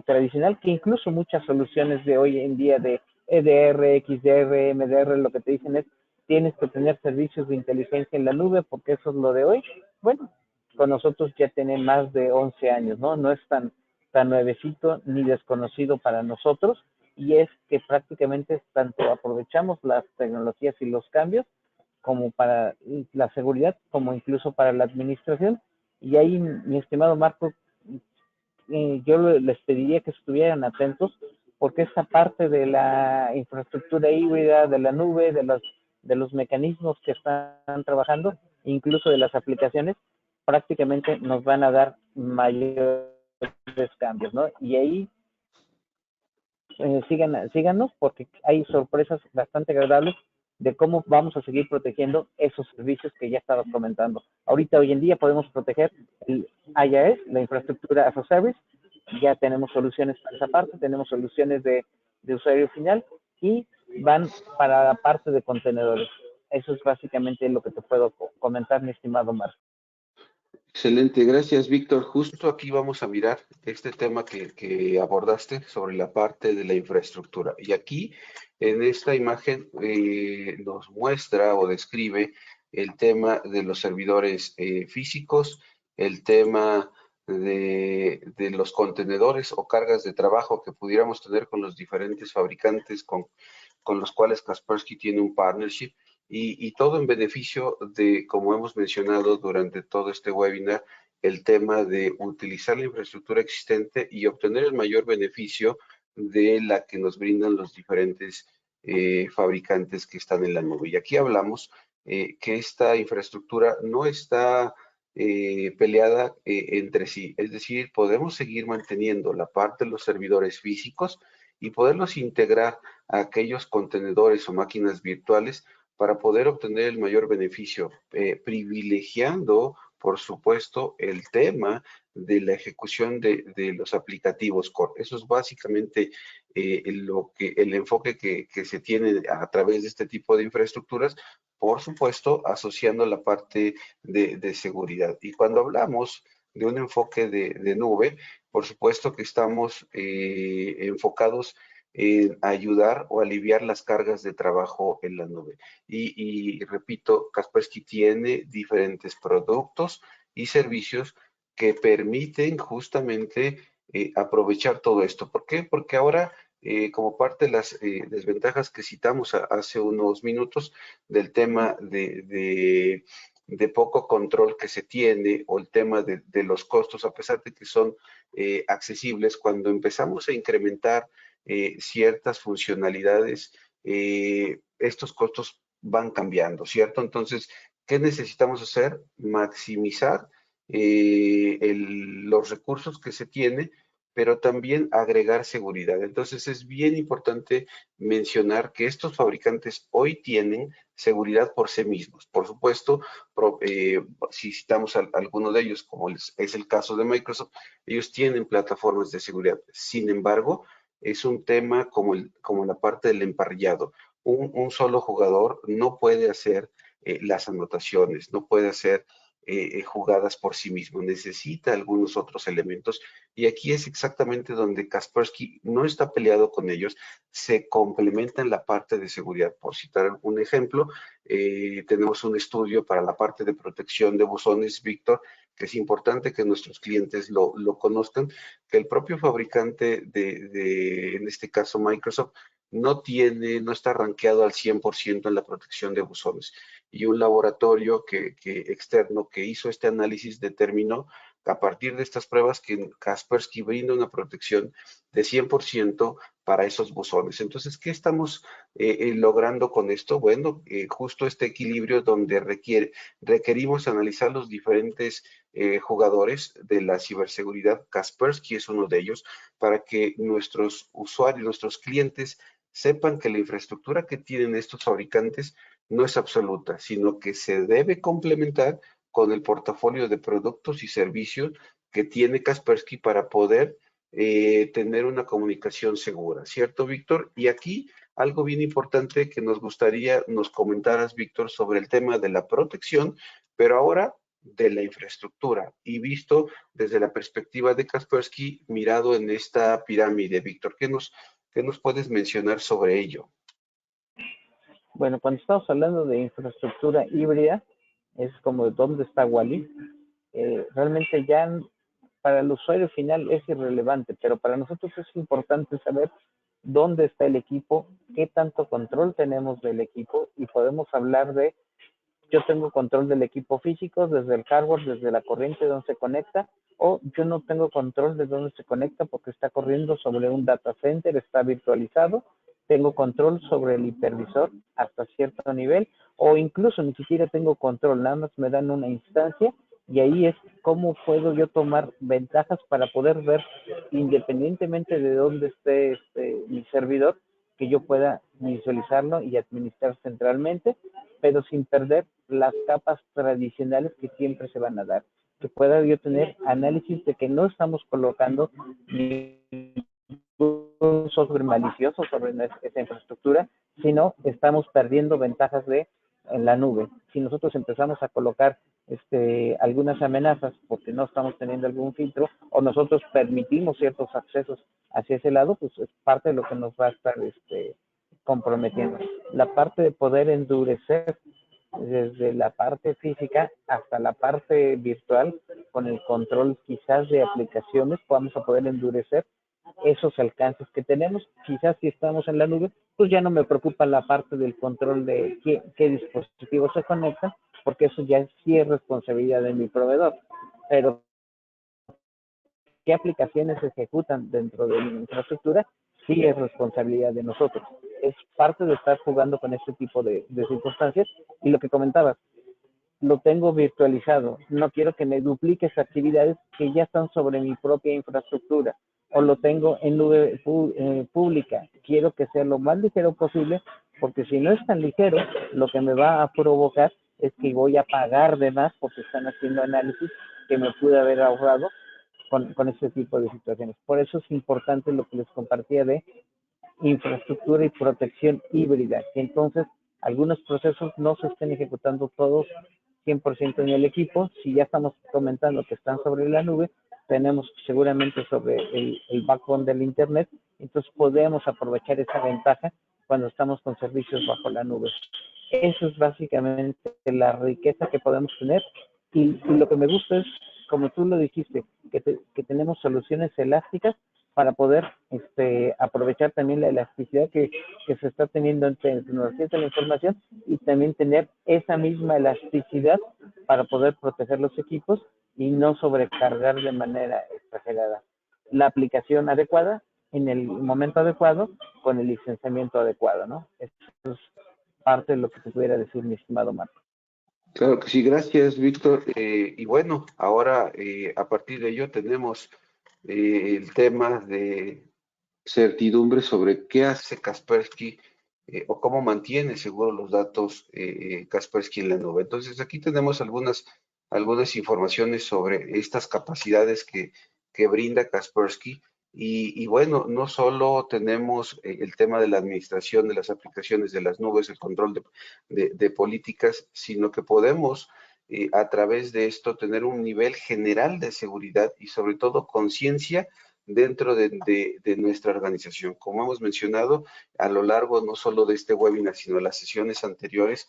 S3: tradicional, que incluso muchas soluciones de hoy en día de EDR, XDR, MDR, lo que te dicen es, tienes que tener servicios de inteligencia en la nube porque eso es lo de hoy. Bueno, con nosotros ya tiene más de 11 años, ¿no? No es tan nuevecito ni desconocido para nosotros, y es que prácticamente tanto aprovechamos las tecnologías y los cambios como para la seguridad, como incluso para la administración. Y ahí, mi estimado Marco, yo les pediría que estuvieran atentos, porque esta parte de la infraestructura híbrida, de la nube, de los mecanismos que están trabajando, incluso de las aplicaciones, prácticamente nos van a dar mayores cambios, ¿no? Y ahí síganos, porque hay sorpresas bastante agradables de cómo vamos a seguir protegiendo esos servicios que ya estabas comentando. Ahorita, hoy en día, podemos proteger el IaaS, la infraestructura as a service. Ya tenemos soluciones para esa parte, tenemos soluciones de usuario final, y van para la parte de contenedores. Eso es básicamente lo que te puedo comentar, mi estimado Marco.
S2: Excelente, gracias Víctor. Justo aquí vamos a mirar este tema que abordaste sobre la parte de la infraestructura. Y aquí en esta imagen nos muestra o describe el tema de los servidores físicos, el tema de los contenedores o cargas de trabajo que pudiéramos tener con los diferentes fabricantes con los cuales Kaspersky tiene un partnership y todo en beneficio de, como hemos mencionado durante todo este webinar, el tema de utilizar la infraestructura existente y obtener el mayor beneficio de la que nos brindan los diferentes fabricantes que están en la nube. Y aquí hablamos que esta infraestructura no está peleada entre sí, es decir, podemos seguir manteniendo la parte de los servidores físicos y poderlos integrar a aquellos contenedores o máquinas virtuales para poder obtener el mayor beneficio, privilegiando, por supuesto, el tema de la ejecución de los aplicativos core. Eso es básicamente el enfoque que se tiene a través de este tipo de infraestructuras, por supuesto, asociando la parte de seguridad. Y cuando hablamos de un enfoque de nube, por supuesto que estamos enfocados en ayudar o aliviar las cargas de trabajo en la nube. Y repito, Kaspersky tiene diferentes productos y servicios que permiten justamente aprovechar todo esto. ¿Por qué? Porque ahora, como parte de las desventajas que citamos hace unos minutos del tema de poco control que se tiene o el tema de los costos, a pesar de que son accesibles, cuando empezamos a incrementar ciertas funcionalidades, estos costos van cambiando, ¿cierto? Entonces, ¿qué necesitamos hacer? Maximizar los recursos que se tiene, pero también agregar seguridad. Entonces, es bien importante mencionar que estos fabricantes hoy tienen seguridad por sí mismos. Por supuesto, si citamos a alguno de ellos, como es el caso de Microsoft, ellos tienen plataformas de seguridad. Sin embargo, es un tema como la parte del emparrillado. Un solo jugador no puede hacer las anotaciones, no puede hacer jugadas por sí mismo, necesita algunos otros elementos y aquí es exactamente donde Kaspersky no está peleado con ellos, se complementa en la parte de seguridad. Por citar un ejemplo, tenemos un estudio para la parte de protección de buzones, Víctor, que es importante que nuestros clientes lo conozcan, que el propio fabricante en este caso Microsoft, no está rankeado al 100% en la protección de buzones. Y un laboratorio externo que hizo este análisis determinó que a partir de estas pruebas que Kaspersky brinda una protección de 100% para esos buzones. Entonces, ¿qué estamos logrando con esto? Bueno, justo este equilibrio donde requerimos analizar los diferentes jugadores de la ciberseguridad. Kaspersky es uno de ellos, para que nuestros usuarios, nuestros clientes sepan que la infraestructura que tienen estos fabricantes no es absoluta, sino que se debe complementar con el portafolio de productos y servicios que tiene Kaspersky para poder tener una comunicación segura, ¿cierto, Víctor? Y aquí algo bien importante que nos gustaría nos comentaras, Víctor, sobre el tema de la protección, pero ahora de la infraestructura y visto desde la perspectiva de Kaspersky mirado en esta pirámide, Víctor. ¿Qué nos puedes mencionar sobre ello?
S3: Bueno, cuando estamos hablando de infraestructura híbrida, es como dónde está Wally. Realmente ya para el usuario final es irrelevante, pero para nosotros es importante saber dónde está el equipo, qué tanto control tenemos del equipo y podemos hablar de, yo tengo control del equipo físico, desde el hardware, desde la corriente donde se conecta, o yo no tengo control de dónde se conecta porque está corriendo sobre un data center, está virtualizado, tengo control sobre el hipervisor hasta cierto nivel, o incluso ni siquiera tengo control, nada más me dan una instancia y ahí es cómo puedo yo tomar ventajas para poder ver, independientemente de dónde esté mi servidor, que yo pueda visualizarlo y administrar centralmente, pero sin perder las capas tradicionales que siempre se van a dar. Que pueda yo tener análisis de que no estamos colocando un software malicioso sobre esa infraestructura, sino estamos perdiendo ventajas de en la nube. Si nosotros empezamos a colocar algunas amenazas porque no estamos teniendo algún filtro o nosotros permitimos ciertos accesos hacia ese lado, pues es parte de lo que nos va a estar comprometiendo. La parte de poder endurecer desde la parte física hasta la parte virtual, con el control quizás de aplicaciones, vamos a poder endurecer esos alcances que tenemos. Quizás si estamos en la nube, pues ya no me preocupa la parte del control de qué dispositivos se conectan, porque eso ya sí es responsabilidad de mi proveedor. Pero qué aplicaciones se ejecutan dentro de mi infraestructura, sí es responsabilidad de nosotros. Es parte de estar jugando con este tipo de circunstancias. Y lo que comentabas, lo tengo virtualizado. No quiero que me dupliques actividades que ya están sobre mi propia infraestructura. O lo tengo en nube pública. Quiero que sea lo más ligero posible, porque si no es tan ligero, lo que me va a provocar es que voy a pagar de más porque están haciendo análisis que me pude haber ahorrado con este tipo de situaciones. Por eso es importante lo que les compartía de infraestructura y protección híbrida, que entonces algunos procesos no se estén ejecutando todos 100% en el equipo. Si ya estamos comentando que están sobre la nube, tenemos seguramente sobre el backbone del Internet, entonces podemos aprovechar esa ventaja cuando estamos con servicios bajo la nube. Eso es básicamente la riqueza que podemos tener y lo que me gusta es, como tú lo dijiste, que tenemos soluciones elásticas para poder aprovechar también la elasticidad que se está teniendo en tecnologías de la información y también tener esa misma elasticidad para poder proteger los equipos y no sobrecargar de manera exagerada. La aplicación adecuada en el momento adecuado con el licenciamiento adecuado, ¿no? Eso es parte de lo que te pudiera decir, mi estimado Marco.
S2: Claro que sí, gracias, Víctor. Y bueno, ahora a partir de ello tenemos el tema de certidumbre sobre qué hace Kaspersky o cómo mantiene seguros los datos Kaspersky en la nube. Entonces, aquí tenemos algunas informaciones sobre estas capacidades que brinda Kaspersky. Y bueno, no solo tenemos el tema de la administración de las aplicaciones de las nubes, el control de políticas, sino que podemos a través de esto tener un nivel general de seguridad y sobre todo conciencia dentro de nuestra organización. Como hemos mencionado a lo largo no solo de este webinar, sino de las sesiones anteriores,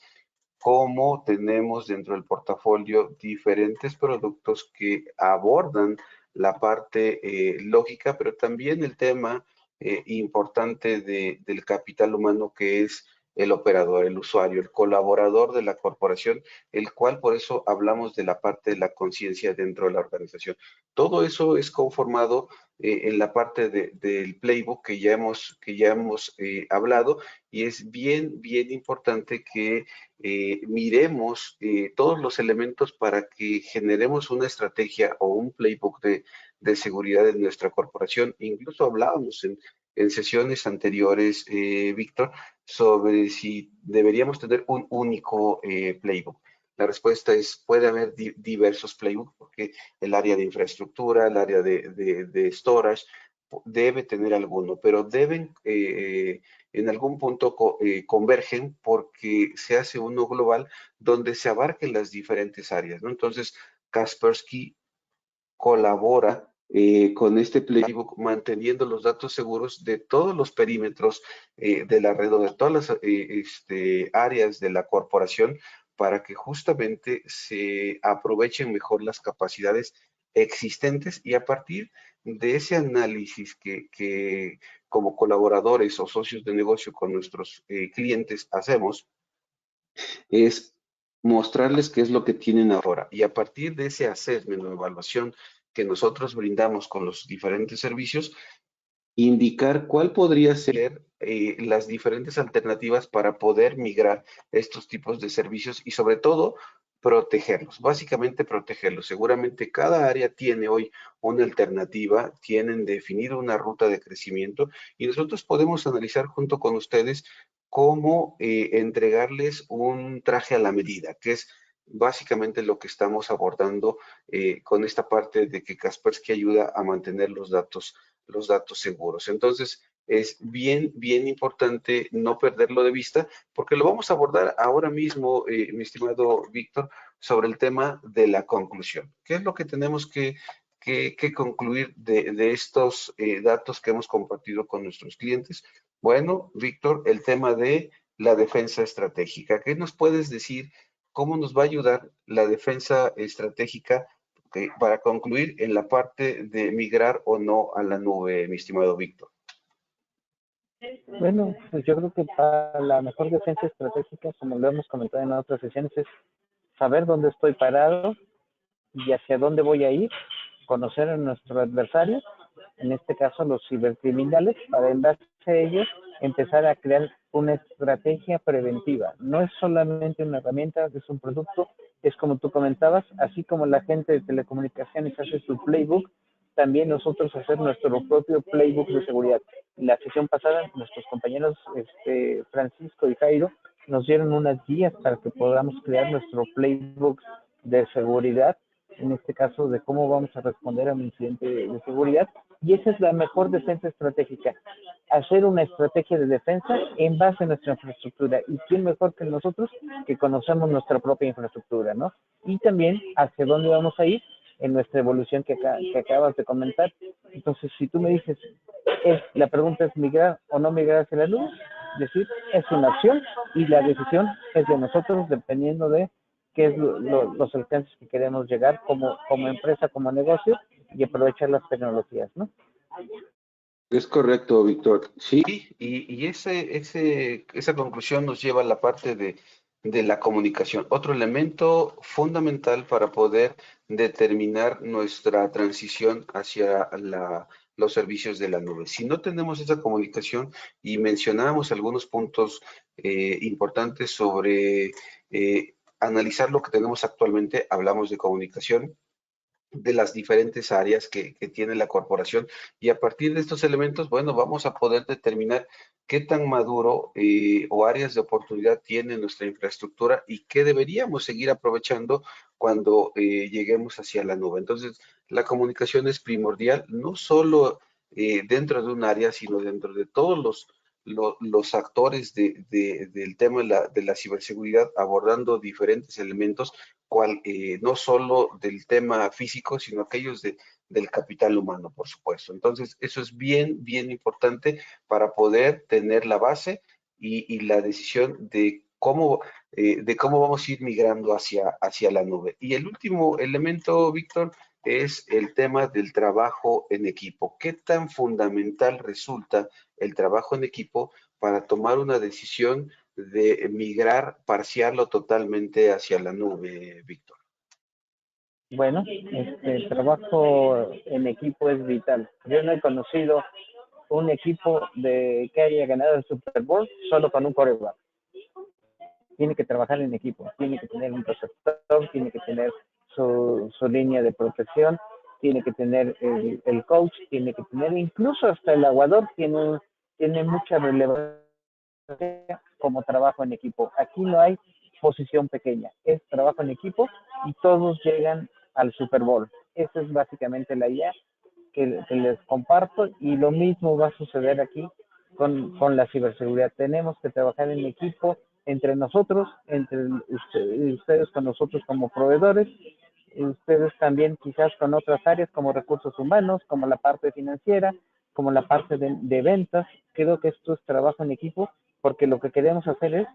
S2: cómo tenemos dentro del portafolio diferentes productos que abordan la parte lógica, pero también el tema importante del capital humano, que es el operador, el usuario, el colaborador de la corporación, el cual por eso hablamos de la parte de la conciencia dentro de la organización. Todo eso es conformado en la parte del playbook que ya hemos hablado, y es bien importante que miremos todos los elementos para que generemos una estrategia o un playbook de seguridad en nuestra corporación. Incluso hablábamos en sesiones anteriores, Víctor, sobre si deberíamos tener un único playbook. La respuesta es, puede haber diversos playbooks, porque el área de infraestructura, el área de storage, debe tener alguno, pero deben en algún punto convergen porque se hace uno global donde se abarquen las diferentes áreas, ¿no? Entonces, Kaspersky colabora con este playbook manteniendo los datos seguros de todos los perímetros de la red o de todas las áreas de la corporación para que justamente se aprovechen mejor las capacidades existentes, y a partir de ese análisis que como colaboradores o socios de negocio con nuestros clientes hacemos, es mostrarles qué es lo que tienen ahora, y a partir de ese assessment o evaluación que nosotros brindamos con los diferentes servicios, indicar cuál podría ser las diferentes alternativas para poder migrar estos tipos de servicios y sobre todo protegerlos, básicamente protegerlos. Seguramente cada área tiene hoy una alternativa, tienen definido una ruta de crecimiento, y nosotros podemos analizar junto con ustedes cómo entregarles un traje a la medida, que es básicamente lo que estamos abordando con esta parte de que Kaspersky ayuda a mantener los datos seguros. Entonces, es bien, bien importante no perderlo de vista, porque lo vamos a abordar ahora mismo, mi estimado Víctor, sobre el tema de la conclusión. ¿Qué es lo que tenemos que concluir de estos datos que hemos compartido con nuestros clientes? Bueno, Víctor, el tema de la defensa estratégica. ¿Qué nos puedes decir? ¿Cómo nos va a ayudar la defensa estratégica para concluir en la parte de migrar o no a la nube, mi estimado Víctor?
S3: Bueno, pues yo creo que para la mejor defensa estratégica, como lo hemos comentado en otras sesiones, es saber dónde estoy parado y hacia dónde voy a ir, conocer a nuestro adversario, en este caso los cibercriminales, para en base a ellos empezar a crear una estrategia preventiva. No es solamente una herramienta, es un producto, es como tú comentabas, así como la gente de telecomunicaciones hace su playbook, también nosotros hacer nuestro propio playbook de seguridad. En la sesión pasada, nuestros compañeros Francisco y Jairo nos dieron unas guías para que podamos crear nuestro playbook de seguridad, en este caso de cómo vamos a responder a un incidente de seguridad, y esa es la mejor defensa estratégica, hacer una estrategia de defensa en base a nuestra infraestructura, y quién mejor que nosotros que conocemos nuestra propia infraestructura, ¿no? Y también hacia dónde vamos a ir en nuestra evolución que acabas de comentar. Entonces, si tú me dices, la pregunta es migrar o no migrar hacia la nube, es decir, es una opción y la decisión es de nosotros dependiendo de qué es los alcances que queremos llegar como empresa, como negocio, y aprovechar las tecnologías, ¿no?
S2: Es correcto, Víctor. Sí, y esa conclusión nos lleva a la parte de la comunicación, otro elemento fundamental para poder determinar nuestra transición hacia los servicios de la nube. Si no tenemos esa comunicación, y mencionamos algunos puntos importantes sobre analizar lo que tenemos actualmente, hablamos de comunicación, de las diferentes áreas que tiene la corporación, y a partir de estos elementos, bueno, vamos a poder determinar qué tan maduro o áreas de oportunidad tiene nuestra infraestructura y qué deberíamos seguir aprovechando cuando lleguemos hacia la nube. Entonces, la comunicación es primordial, no solo dentro de un área, sino dentro de todos los actores del tema de la ciberseguridad, abordando diferentes elementos, no solo del tema físico, sino aquellos del capital humano, por supuesto. Entonces, eso es bien, bien importante para poder tener la base y la decisión de cómo vamos a ir migrando hacia la nube. Y el último elemento, Víctor, es el tema del trabajo en equipo. ¿Qué tan fundamental resulta el trabajo en equipo para tomar una decisión de migrar parcial o totalmente hacia la nube, Víctor?
S3: Bueno, el trabajo en equipo es vital. Yo no he conocido un equipo que haya ganado el Super Bowl solo con un quarterback. Tiene que trabajar en equipo, tiene que tener un receptor, tiene que tener su línea de protección, tiene que tener el coach, tiene que tener incluso hasta el aguador, tiene mucha relevancia como trabajo en equipo. Aquí no hay posición pequeña, es trabajo en equipo y todos llegan al Super Bowl. Esa es básicamente la idea que les comparto, y lo mismo va a suceder aquí con la ciberseguridad. Tenemos que trabajar en equipo entre nosotros, entre ustedes con nosotros como proveedores, y ustedes también quizás con otras áreas como recursos humanos, como la parte financiera, como la parte de ventas. Creo que esto es trabajo en equipo, porque lo que queremos hacer es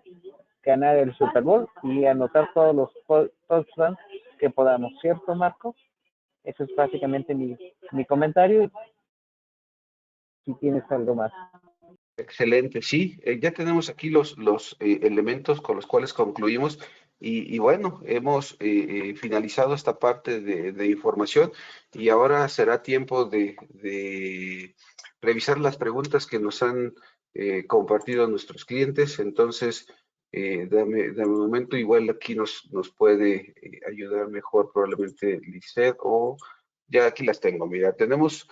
S3: ganar el Super Bowl y anotar todos los touchdowns que podamos, ¿cierto, Marco? Eso es básicamente mi comentario. Si tienes algo más.
S2: Excelente, sí, ya tenemos aquí los elementos con los cuales concluimos, y bueno, hemos finalizado esta parte de información, y ahora será tiempo de revisar las preguntas que nos han compartido nuestros clientes. Entonces, dame un momento, igual aquí nos puede ayudar mejor probablemente Lisette, o ya aquí las tengo. Mira, tenemos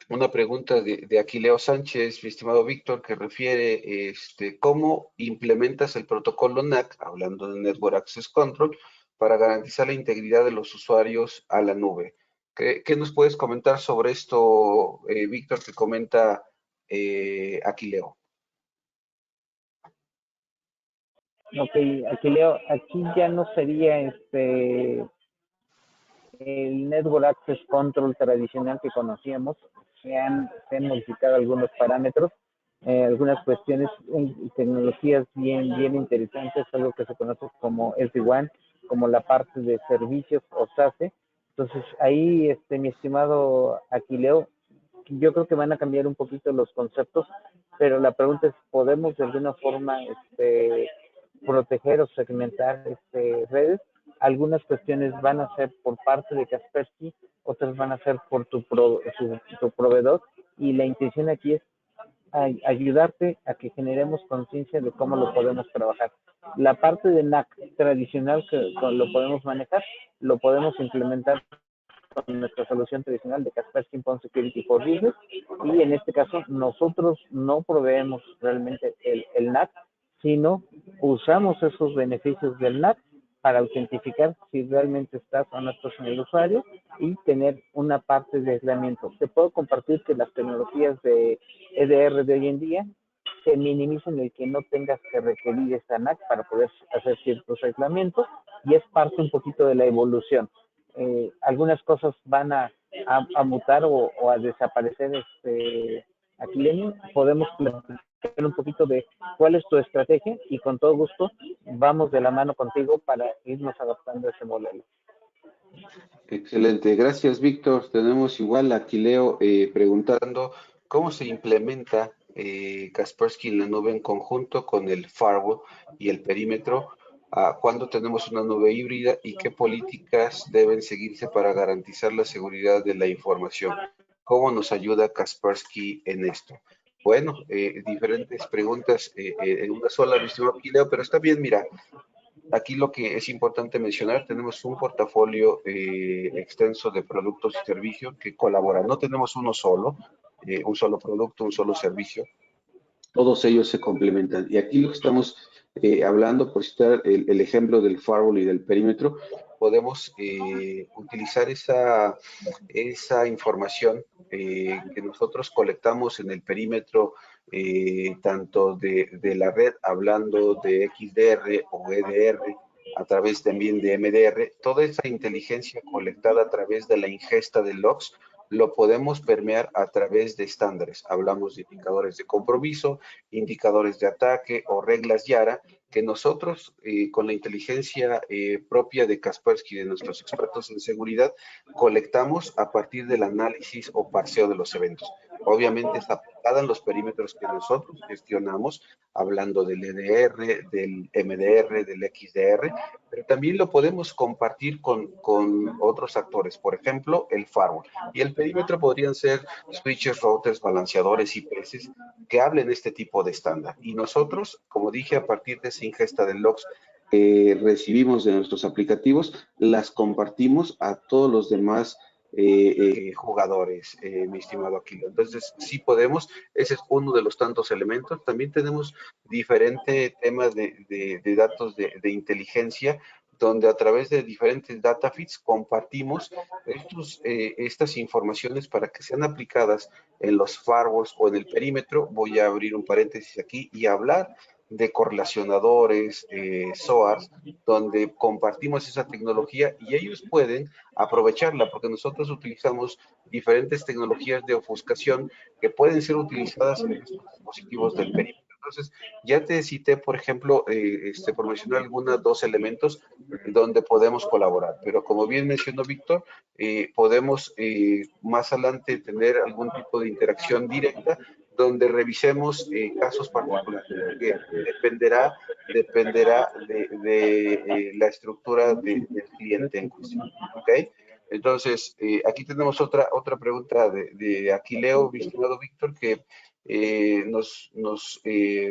S2: una pregunta de Aquileo Sánchez, mi estimado Víctor, que refiere cómo implementas el protocolo NAC, hablando de Network Access Control, para garantizar la integridad de los usuarios a la nube. ¿Qué nos puedes comentar sobre esto, Víctor, que comenta Aquileo?
S3: Ok, aquí Leo, aquí ya no sería el Network Access Control tradicional que conocíamos. Se han modificado algunos parámetros, algunas cuestiones, tecnologías bien interesantes, algo que se conoce como SD-WAN, como la parte de servicios o SASE. Entonces, ahí, mi estimado Aquileo, yo creo que van a cambiar un poquito los conceptos, pero la pregunta es, ¿podemos de alguna forma proteger o segmentar redes? Algunas cuestiones van a ser por parte de Kaspersky, otras van a ser por tu proveedor, y la intención aquí es ayudarte a que generemos conciencia de cómo lo podemos trabajar. La parte de NAC tradicional que lo podemos manejar, lo podemos implementar con nuestra solución tradicional de Kaspersky Endpoint Security for Business, y en este caso nosotros no proveemos realmente el NAC, sino usamos esos beneficios del NAC para autentificar si realmente estás o no estás en el usuario y tener una parte de aislamiento. Te puedo compartir que las tecnologías de EDR de hoy en día se minimizan el que no tengas que requerir esta NAC para poder hacer ciertos aislamientos, y es parte un poquito de la evolución. Algunas cosas van a mutar o a desaparecer. Aquí, Lenin, podemos platicar un poquito de cuál es tu estrategia, y con todo gusto vamos de la mano contigo para irnos adaptando a ese modelo.
S2: Excelente, gracias Víctor. Tenemos igual a Aquileo preguntando cómo se implementa Kaspersky en la nube en conjunto con el firewall y el perímetro, cuándo tenemos una nube híbrida y qué políticas deben seguirse para garantizar la seguridad de la información. ¿Cómo nos ayuda Kaspersky en esto? Bueno, diferentes preguntas en una sola, mi estimado Aquileo, pero está bien, mira. Aquí lo que es importante mencionar, tenemos un portafolio extenso de productos y servicios que colaboran. No tenemos uno solo, un solo producto, un solo servicio. Todos ellos se complementan. Y aquí lo que estamos hablando, por citar el ejemplo del firewall y del perímetro, podemos utilizar esa información que nosotros colectamos en el perímetro, tanto de la red, hablando de XDR o EDR, a través también de MDR, toda esa inteligencia colectada a través de la ingesta de logs, lo podemos permear a través de estándares. Hablamos de indicadores de compromiso, indicadores de ataque o reglas Yara, que nosotros con la inteligencia propia de Kaspersky, de nuestros expertos en seguridad, colectamos a partir del análisis o parseo de los eventos. Obviamente está aplicada en los perímetros que nosotros gestionamos, hablando del EDR, del MDR, del XDR, pero también lo podemos compartir con otros actores, por ejemplo, el firewall. Y el perímetro podrían ser switches, routers, balanceadores, IPS, que hablen este tipo de estándar. Y nosotros, como dije, a partir de esa ingesta de logs que recibimos de nuestros aplicativos, las compartimos a todos los demás jugadores, mi estimado Aquilo. Entonces, sí podemos, ese es uno de los tantos elementos. También tenemos diferentes temas de datos de inteligencia, donde a través de diferentes data feeds compartimos estas informaciones para que sean aplicadas en los firewalls o en el perímetro. Voy a abrir un paréntesis aquí y hablar de correlacionadores, SOARs, donde compartimos esa tecnología y ellos pueden aprovecharla, porque nosotros utilizamos diferentes tecnologías de ofuscación que pueden ser utilizadas en estos dispositivos del perímetro. Entonces, ya te cité, por ejemplo, por mencionar algunos dos elementos donde podemos colaborar, pero como bien mencionó Víctor, podemos más adelante tener algún tipo de interacción directa donde revisemos casos particulares, que dependerá de la estructura del cliente en cuestión, ¿ok? Entonces, aquí tenemos otra pregunta de Aquileo, mi estimado Víctor, que nos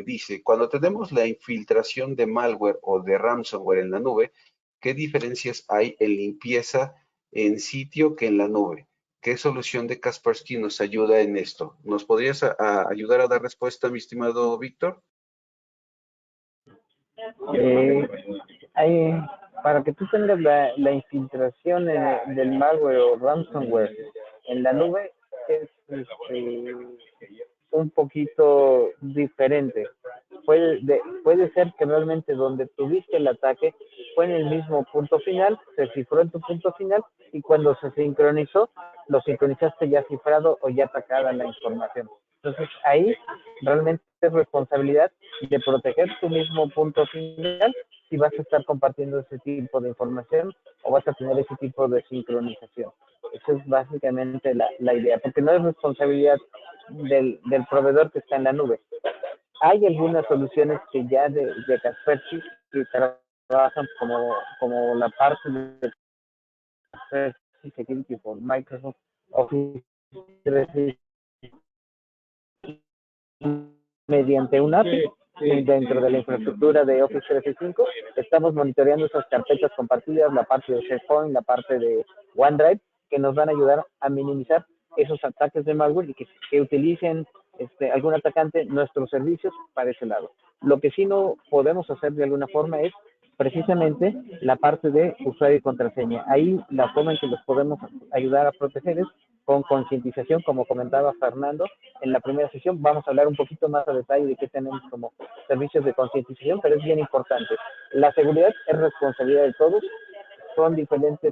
S2: dice, cuando tenemos la infiltración de malware o de ransomware en la nube, ¿qué diferencias hay en limpieza en sitio que en la nube? ¿Qué solución de Kaspersky nos ayuda en esto? ¿Nos podrías ayudar a dar respuesta, mi estimado Víctor?
S3: para que tú tengas la infiltración del malware o ransomware en la nube es un poquito diferente. Puede ser que realmente donde tuviste el ataque fue en el mismo punto final, se cifró en tu punto final y cuando se sincronizó, lo sincronizaste ya cifrado o ya atacada la información. Entonces ahí realmente es responsabilidad de proteger tu mismo punto final si vas a estar compartiendo ese tipo de información o vas a tener ese tipo de sincronización. Esa es básicamente la idea, porque no es responsabilidad del proveedor que está en la nube. Hay algunas soluciones que ya de Kaspersky que trabajan como la parte de Kaspersky Security por Microsoft Office 365 mediante un API dentro de la infraestructura de Office 365. Estamos monitoreando esas carpetas compartidas, la parte de SharePoint, la parte de OneDrive, que nos van a ayudar a minimizar esos ataques de malware y que utilicen algún atacante nuestros servicios para ese lado. Lo que sí no podemos hacer de alguna forma es precisamente la parte de usuario y contraseña. Ahí la forma en que los podemos ayudar a proteger es con concientización, como comentaba Fernando. En la primera sesión vamos a hablar un poquito más a detalle de qué tenemos como servicios de concientización, pero es bien importante. La seguridad es responsabilidad de todos, son diferentes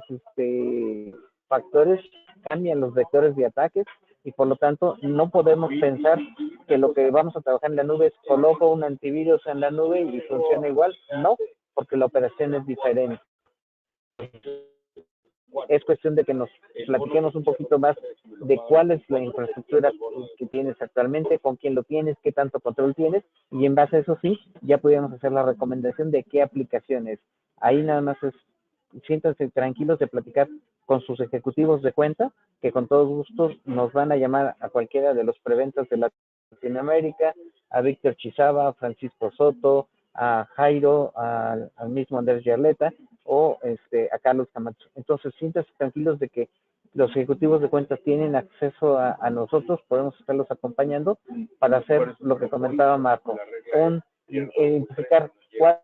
S3: factores, cambian los vectores de ataques y por lo tanto no podemos pensar que lo que vamos a trabajar en la nube es coloco un antivirus en la nube y funciona igual. No, porque la operación es diferente. Es cuestión de que nos platiquemos un poquito más de cuál es la infraestructura que tienes actualmente, con quién lo tienes, qué tanto control tienes, y en base a eso sí, ya podríamos hacer la recomendación de qué aplicaciones. Ahí nada más es, siéntanse tranquilos de platicar con sus ejecutivos de cuenta, que con todo gusto nos van a llamar a cualquiera de los preventas de Latinoamérica, a Víctor Chizaba, a Francisco Soto, a Jairo, al mismo Andrés Yarleta o a Carlos Camacho. Entonces, siéntanse tranquilos de que los ejecutivos de cuentas tienen acceso a nosotros, podemos estarlos acompañando para hacer lo que comentaba Marco, identificar cuál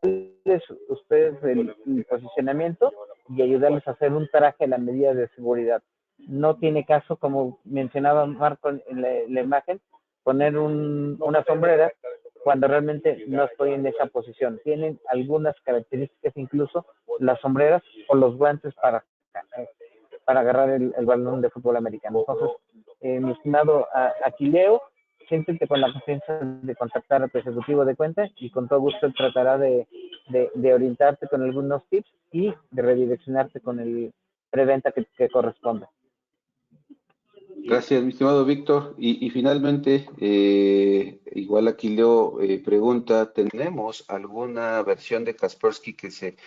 S3: es ustedes el posicionamiento y ayudarles a hacer un traje a la medida de seguridad. No tiene caso, como mencionaba Marco en la imagen, poner una sombrera cuando realmente no estoy en esa posición. Tienen algunas características, incluso las sombreras o los guantes para agarrar el balón de fútbol americano. Entonces, mi estimado Aquileo, siéntete con la confianza de contactar a tu ejecutivo de cuenta y con todo gusto él tratará de orientarte con algunos tips y de redireccionarte con el preventa que corresponda.
S2: Gracias, mi estimado Víctor. Y finalmente, igual aquí Leo pregunta, ¿tenemos alguna versión de Kaspersky que se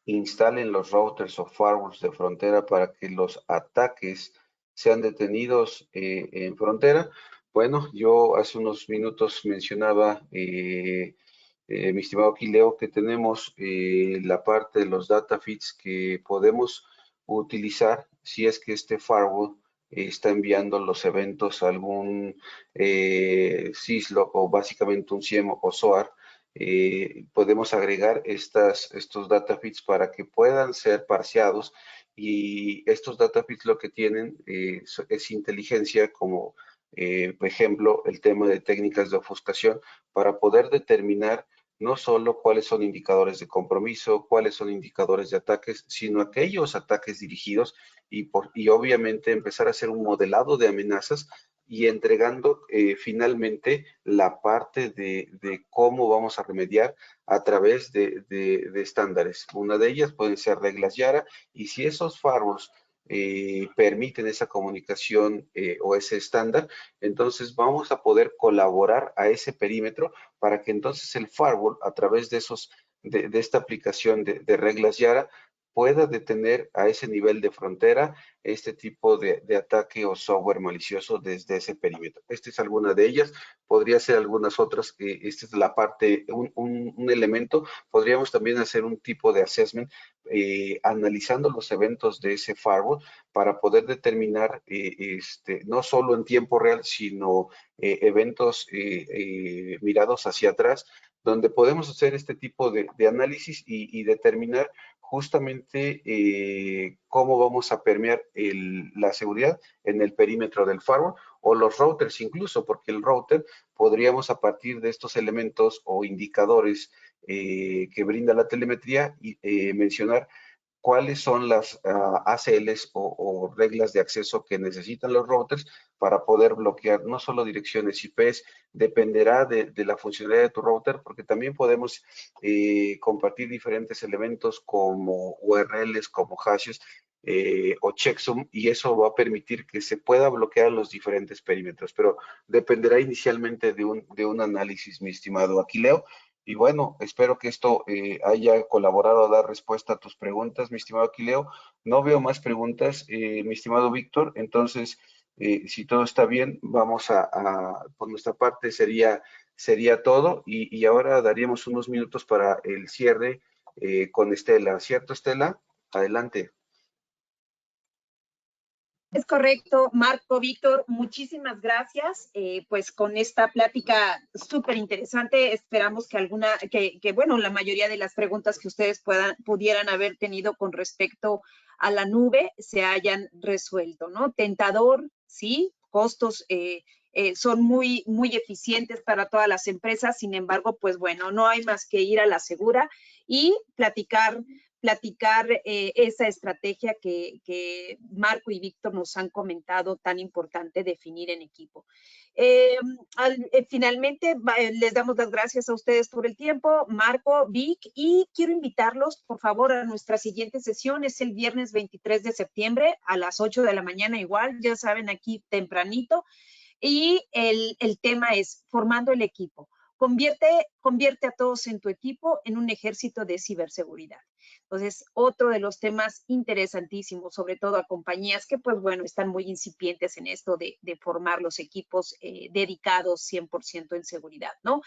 S2: instale en los routers o firewalls de frontera para que los ataques sean detenidos en frontera? Bueno, yo hace unos minutos mencionaba, mi estimado Aquileo, que tenemos la parte de los data feeds que podemos utilizar si es que este firewall está enviando los eventos a algún syslog o básicamente un SIEM o SOAR. Podemos agregar estos data feeds para que puedan ser parseados, y estos data feeds lo que tienen es inteligencia, como por ejemplo el tema de técnicas de ofuscación, para poder determinar no solo cuáles son indicadores de compromiso, cuáles son indicadores de ataques, sino aquellos ataques dirigidos y obviamente empezar a hacer un modelado de amenazas y entregando finalmente la parte de cómo vamos a remediar a través de estándares. Una de ellas pueden ser reglas Yara, y si esos firewalls permiten esa comunicación o ese estándar, entonces vamos a poder colaborar a ese perímetro para que entonces el firewall, a través de esta aplicación de reglas Yara, pueda detener a ese nivel de frontera este tipo de ataque o software malicioso desde ese perímetro. Esta es alguna de ellas, podría ser algunas otras. Esta es la parte, un elemento. Podríamos también hacer un tipo de assessment analizando los eventos de ese firewall para poder determinar no solo en tiempo real, sino eventos mirados hacia atrás, donde podemos hacer este tipo de análisis y determinar justamente cómo vamos a permear la seguridad en el perímetro del firewall o los routers incluso, porque el router podríamos a partir de estos elementos o indicadores que brinda la telemetría y mencionar cuáles son las ACLs o reglas de acceso que necesitan los routers para poder bloquear no solo direcciones IPs, dependerá de la funcionalidad de tu router, porque también podemos compartir diferentes elementos como URLs, como hashes o checksum, y eso va a permitir que se pueda bloquear los diferentes perímetros, pero dependerá inicialmente de un análisis, mi estimado Aquileo. Y bueno, espero que esto haya colaborado a dar respuesta a tus preguntas, mi estimado Aquileo. No veo más preguntas, mi estimado Víctor. Entonces, si todo está bien, vamos por nuestra parte sería todo. Y ahora daríamos unos minutos para el cierre con Estela. ¿Cierto, Estela? Adelante.
S1: Es correcto, Marco, Víctor, muchísimas gracias. Pues con esta plática súper interesante, esperamos que bueno, la mayoría de las preguntas que ustedes pudieran haber tenido con respecto a la nube se hayan resuelto, ¿no? Tentador, sí, costos son muy eficientes para todas las empresas, sin embargo, pues bueno, no hay más que ir a la segura y platicar esa estrategia que Marco y Víctor nos han comentado, tan importante definir en equipo. Finalmente, les damos las gracias a ustedes por el tiempo, Marco, Vic, y quiero invitarlos, por favor, a nuestra siguiente sesión. Es el viernes 23 de septiembre a las 8 de la mañana igual, ya saben, aquí tempranito. Y el tema es formando el equipo. Convierte a todos en tu equipo en un ejército de ciberseguridad. Entonces, otro de los temas interesantísimos, sobre todo a compañías que, pues bueno, están muy incipientes en esto de formar los equipos dedicados 100% en seguridad, ¿no?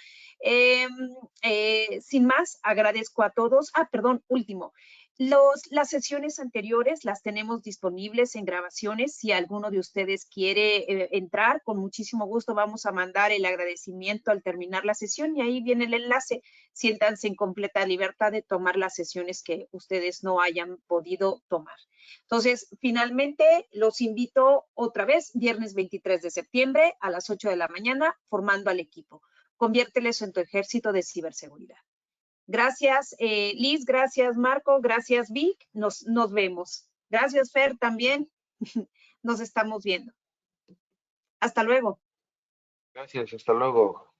S1: Sin más, agradezco a todos. Perdón, último. Las sesiones anteriores las tenemos disponibles en grabaciones. Si alguno de ustedes quiere entrar, con muchísimo gusto vamos a mandar el agradecimiento al terminar la sesión y ahí viene el enlace. Siéntanse en completa libertad de tomar las sesiones que ustedes no hayan podido tomar. Entonces, finalmente, los invito otra vez, viernes 23 de septiembre a las 8 de la mañana, formando al equipo. Conviérteles en tu ejército de ciberseguridad. Gracias, Liz, gracias, Marco, gracias, Vic. Nos vemos. Gracias, Fer, también. Nos estamos viendo. Hasta luego.
S2: Gracias, hasta luego.